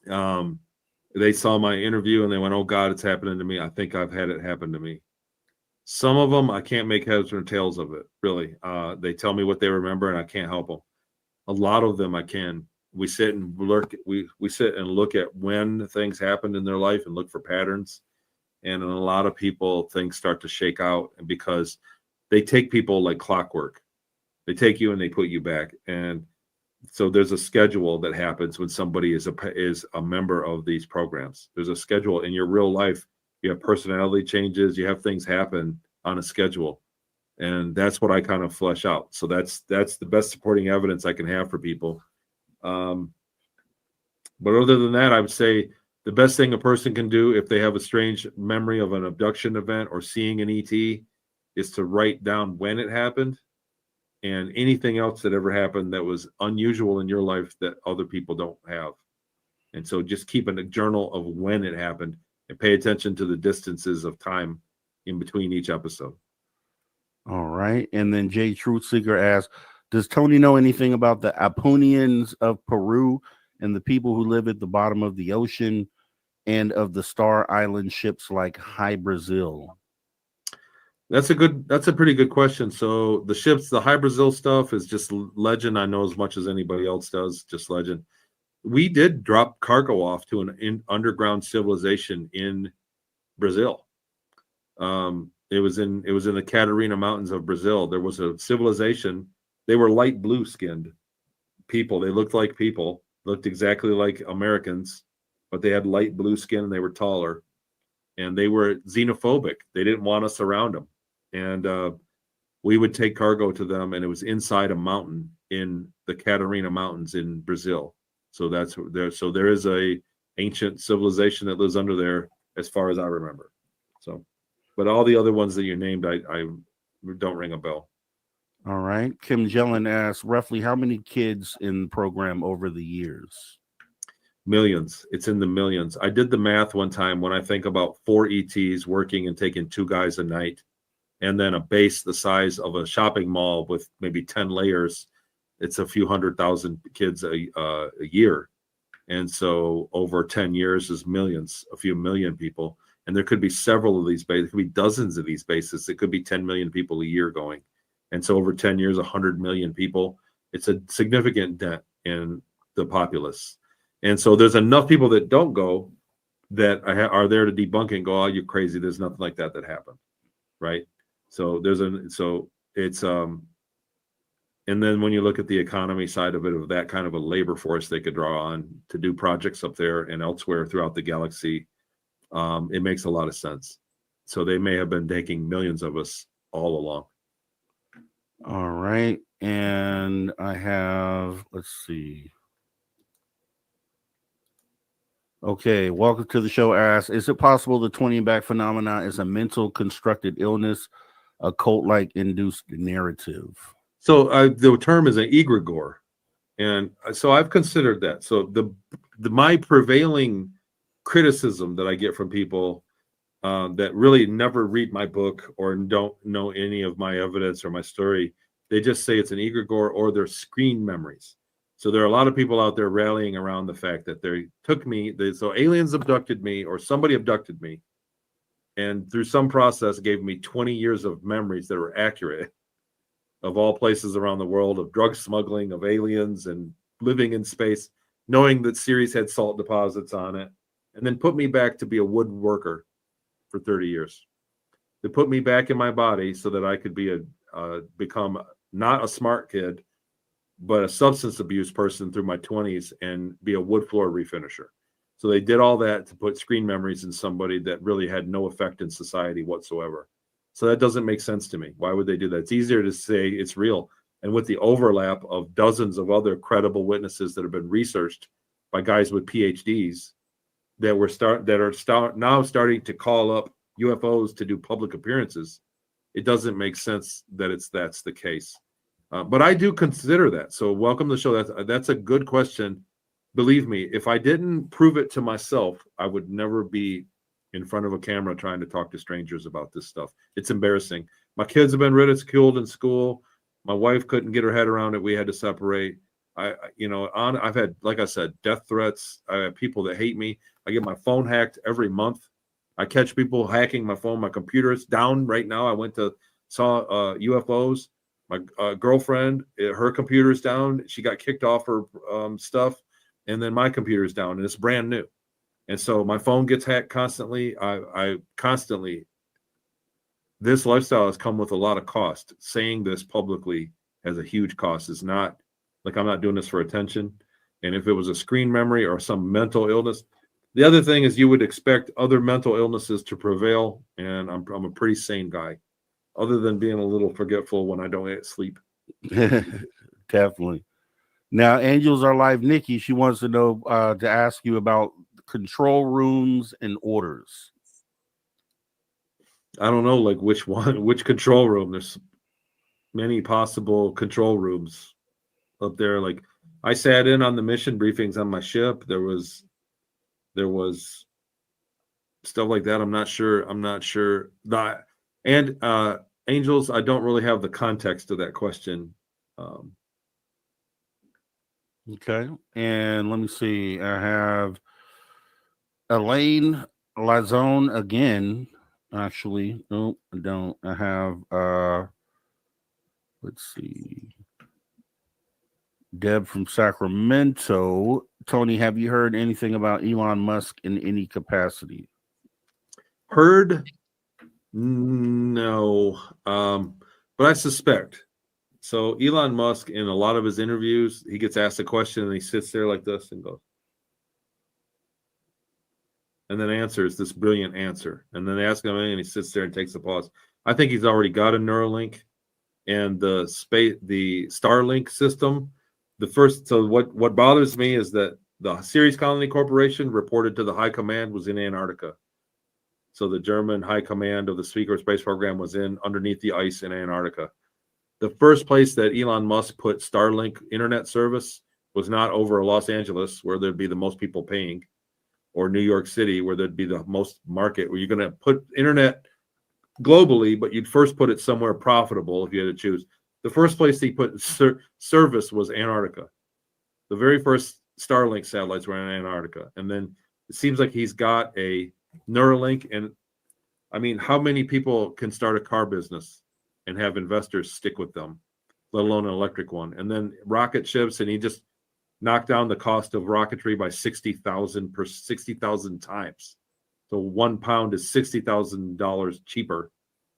They saw my interview and they went, "Oh God, it's happening to me. I think I've had it happen to me." Some of them, I can't make heads or tails of it, really. They tell me what they remember and I can't help them. A lot of them I can. We sit and look at when things happened in their life and look for patterns. And in a lot of people, things start to shake out because they take people like clockwork. They take you and they put you back. And so there's a schedule that happens when somebody is a member of these programs. There's a schedule in your real life. You have personality changes. You have things happen on a schedule. And that's what I kind of flesh out. So that's the best supporting evidence I can have for people. But other than that, I would say the best thing a person can do if they have a strange memory of an abduction event or seeing an ET is to write down when it happened and anything else that ever happened that was unusual in your life that other people don't have. And so just keep a journal of when it happened and pay attention to the distances of time in between each episode. All right. And then Jay Truthseeker asks, does Tony know anything about the Apunians of Peru and the people who live at the bottom of the ocean and of the Star Island ships like High Brazil? That's a pretty good question. So the ships, the High Brazil stuff is just legend. I know as much as anybody else does, just legend. We did drop cargo off to an underground civilization in Brazil. It was in the Catarina Mountains of Brazil. There was a civilization. They were light blue skinned people. They looked like people, looked exactly like Americans, but they had light blue skin and they were taller. And they were xenophobic. They didn't want us around them. And we would take cargo to them, and it was inside a mountain in the Catarina Mountains in Brazil. So that's there. So there is a ancient civilization that lives under there, as far as I remember. So, but all the other ones that you named, I don't ring a bell. All right. Kim Jellin asks, roughly how many kids in the program over the years? Millions. It's in the millions. I did the math one time when I think about 4 ETs working and taking 2 guys a night, and then a base the size of a shopping mall with maybe 10 layers. It's a few 100,000 kids a year. And so over 10 years is millions, a few million people. And there could be several of these bases. It could be dozens of these bases. It could be 10 million people a year going. And so over 10 years, 100 million people. It's a significant dent in the populace. And so there's enough people that don't go that are there to debunk and go, "Oh, you're crazy. There's nothing like that happened." Right. So it's and then when you look at the economy side of it, of that kind of a labor force they could draw on to do projects up there and elsewhere throughout the galaxy, it makes a lot of sense. So they may have been taking millions of us all along. All right. And I have, let's see. Okay, welcome to the show. Asks, is it possible the 20 and back phenomena is a mental constructed illness, a cult-like induced narrative? So the term is an egregore, and so I've considered that. So my prevailing criticism that I get from people that really never read my book or don't know any of my evidence or my story, they just say it's an egregore or they're screen memories. So there are a lot of people out there rallying around the fact that they took me, so aliens abducted me, or somebody abducted me, and through some process gave me 20 years of memories that were accurate of all places around the world, of drug smuggling, of aliens, and living in space, knowing that Ceres had salt deposits on it, and then put me back to be a woodworker for 30 years. They put me back in my body so that I could be become not a smart kid, but a substance abuse person through my 20s and be a wood floor refinisher. So they did all that to put screen memories in somebody that really had no effect in society whatsoever. So that doesn't make sense to me. Why would they do that? It's easier to say it's real. And with the overlap of dozens of other credible witnesses that have been researched by guys with PhDs that are now starting to call up UFOs to do public appearances, it doesn't make sense that that's the case. But I do consider that. So welcome to the show. That's a good question. Believe me, if I didn't prove it to myself, I would never be in front of a camera trying to talk to strangers about this stuff. It's embarrassing. My kids have been ridiculed in school. My wife couldn't get her head around it. We had to separate. I've had, like I said, death threats. I have people that hate me. I get my phone hacked every month. I catch people hacking my phone. My computer is down right now. I saw UFOs. My girlfriend, her computer's down. She got kicked off her stuff, and then my computer's down, and it's brand new. And so my phone gets hacked constantly. I constantly. This lifestyle has come with a lot of cost. Saying this publicly has a huge cost. It's not like I'm not doing this for attention. And if it was a screen memory or some mental illness, the other thing is you would expect other mental illnesses to prevail. And I'm a pretty sane guy, other than being a little forgetful when I don't sleep. Definitely. Now, Angels Are Live. Nikki, she wants to know to ask you about control rooms and orders. I don't know, like which control room. There's many possible control rooms up there. Like I sat in on the mission briefings on my ship. There was stuff like that. I'm not sure. And Angels, I don't really have the context of that question. Okay. And let me see. I have Elaine Lazone again. Actually, no, I don't. I have let's see. Deb from Sacramento. Tony, have you heard anything about Elon Musk in any capacity? Heard? No. But I suspect. So Elon Musk, in a lot of his interviews, he gets asked a question and he sits there like this and goes, and then answers this brilliant answer. And then they ask him and he sits there and takes a pause. I think he's already got a Neuralink and the Starlink system. So what bothers me is that the Ceres Colony Corporation reported to the high command was in Antarctica. So the German high command of the Secret Space Program was underneath the ice in Antarctica. The first place that Elon Musk put Starlink internet service was not over Los Angeles, where there'd be the most people paying, or New York City, where there'd be the most market, where you're going to put internet globally, but you'd first put it somewhere profitable if you had to choose. The first place he put service was Antarctica. The very first Starlink satellites were in Antarctica. And then it seems like he's got a Neuralink. And I mean, how many people can start a car business and have investors stick with them, let alone an electric one? And then rocket ships, and he just knocked down the cost of rocketry by 60,000 times. So 1 pound is $60,000 cheaper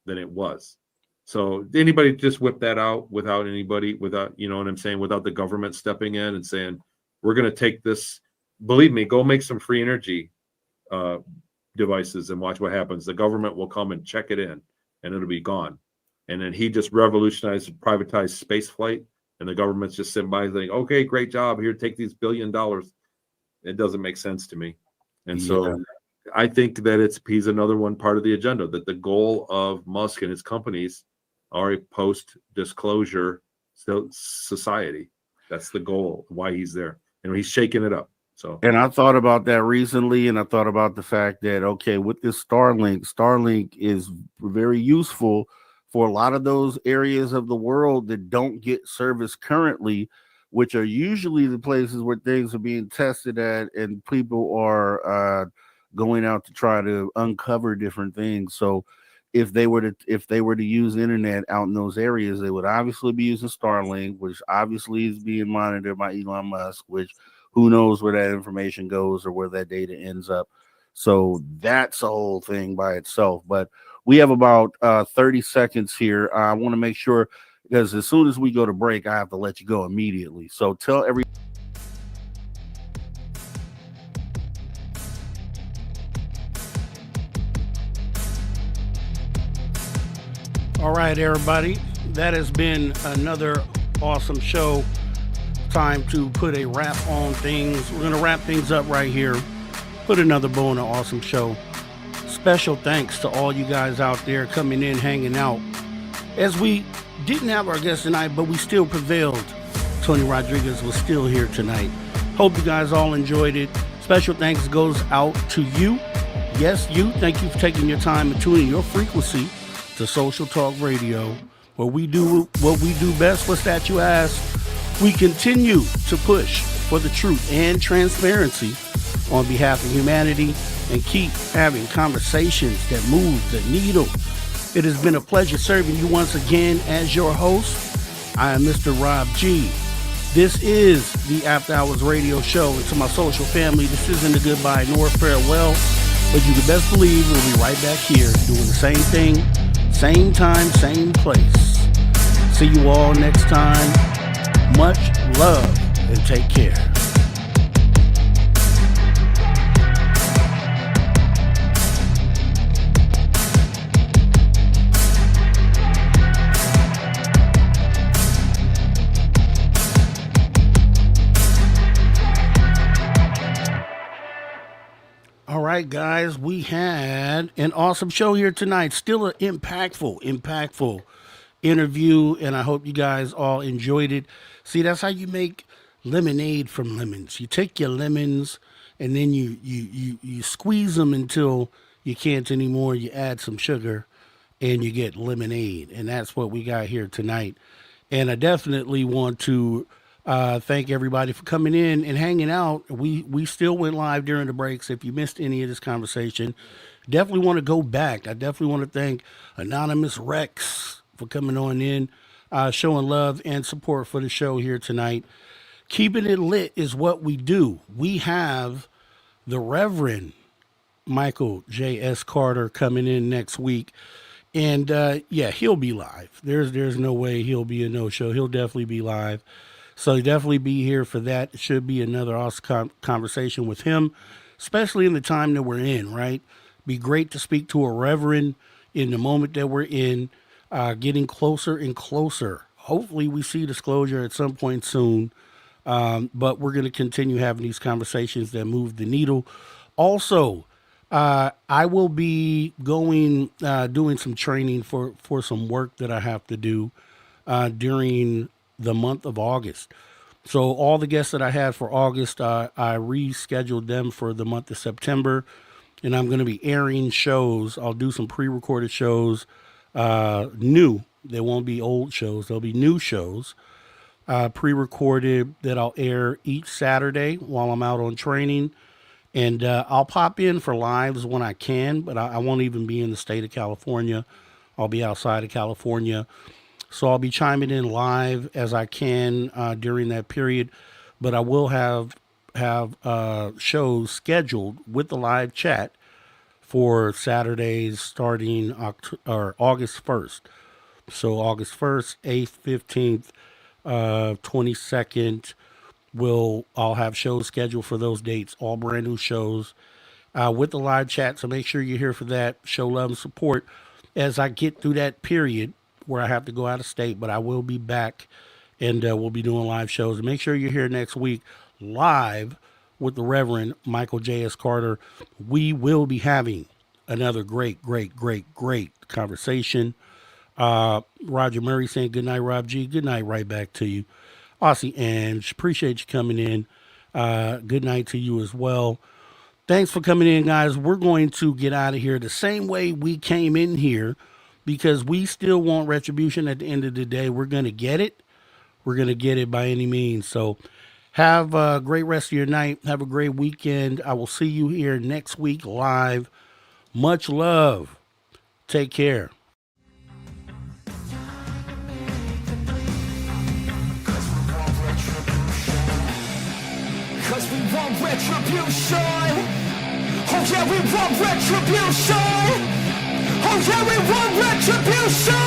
than it was. So anybody just whip that out without, you know what I'm saying, without the government stepping in and saying, we're going to take this. Believe me, go make some free energy devices and watch what happens. The government will come and check it in and it'll be gone. And then he just revolutionized privatized space flight, and the government's just sitting by saying, okay, great job. Here, take these $1 billion. It doesn't make sense to me. And so I think that he's another one part of the agenda, that the goal of Musk and his companies are a post-disclosure society. That's the goal, why he's there. And he's shaking it up. So, and I thought about that recently, and I thought about the fact that, okay, with this Starlink is very useful for a lot of those areas of the world that don't get service currently, which are usually the places where things are being tested at, and people are going out to try to uncover different things. So if they were to use the internet out in those areas, they would obviously be using Starlink, which obviously is being monitored by Elon Musk, which who knows where that information goes or where that data ends up. So that's a whole thing by itself. But we have about 30 seconds here. I want to make sure, because as soon as we go to break, I have to let you go immediately. So tell every. All right, everybody. That has been another awesome show. Time to put a wrap on things. We're going to wrap things up right here. Put another bow on an awesome show. Special thanks to all you guys out there coming in, hanging out. As we didn't have our guest tonight, but we still prevailed. Tony Rodrigues was still here tonight. Hope you guys all enjoyed it. Special thanks goes out to you. Yes, you. Thank you for taking your time and tuning your frequency to Social Talk Radio, where we do what we do best. What's that, you ask? We continue to push for the truth and transparency on behalf of humanity and keep having conversations that move the needle. It has been a pleasure serving you once again as your host. I am Mr. Rob G. This is the After Hours Radio Show. And to my social family, this isn't a goodbye nor farewell, but you can best believe we'll be right back here doing the same thing, same time, same place. See you all next time. Much love and take care. All right, guys, we had an awesome show here tonight. Still an impactful interview, and I hope you guys all enjoyed it. See, that's how you make lemonade from lemons. You take your lemons and then you squeeze them until you can't anymore. You add some sugar and you get lemonade, and that's what we got here tonight. And I definitely want to thank everybody for coming in and hanging out. We still went live during the breaks. If you missed any of this conversation, definitely want to go back. I definitely want to thank Anonymous Rex for coming on in, showing love and support for the show here tonight. Keeping it lit is what we do. We have the Reverend Michael J.S. Carter coming in next week. And yeah, he'll be live. There's no way he'll be a no-show. He'll definitely be live. So definitely be here for that. It should be another awesome conversation with him, especially in the time that we're in, right? Be great to speak to a reverend in the moment that we're in, getting closer and closer. Hopefully we see disclosure at some point soon, but we're going to continue having these conversations that move the needle. Also, I will be going, doing some training for some work that I have to do during the month of August. So all the guests that I had for August, I rescheduled them for the month of September, and I'm going to be airing shows. I'll do some pre-recorded shows, new. They won't be old shows. They'll be new shows, pre-recorded, that I'll air each Saturday while I'm out on training. And I'll pop in for lives when I can, but I won't even be in the state of California. I'll be outside of California. So I'll be chiming in live as I can during that period. But I will have shows scheduled with the live chat for Saturdays starting August 1st. So August 1st, 8th, 15th, 22nd. I'll have shows scheduled for those dates, all brand new shows with the live chat. So make sure you're here for that. Show love and support as I get through that period where I have to go out of state, but I will be back and we'll be doing live shows. And make sure you're here next week live with the Reverend Michael J.S. Carter. We will be having another great conversation. Roger Murray saying good night, Rob G. Good night right back to you. Aussie Ange, appreciate you coming in. Good night to you as well. Thanks for coming in, guys. We're going to get out of here the same way we came in here because we still want retribution at the end of the day. We're going to get it. we're going to get it by any means. So have a great rest of your night. Have a great weekend. I will see you here next week live. Much love. Take care. Cause we want retribution. Oh yeah, we want retribution. Oh yeah, we want retribution.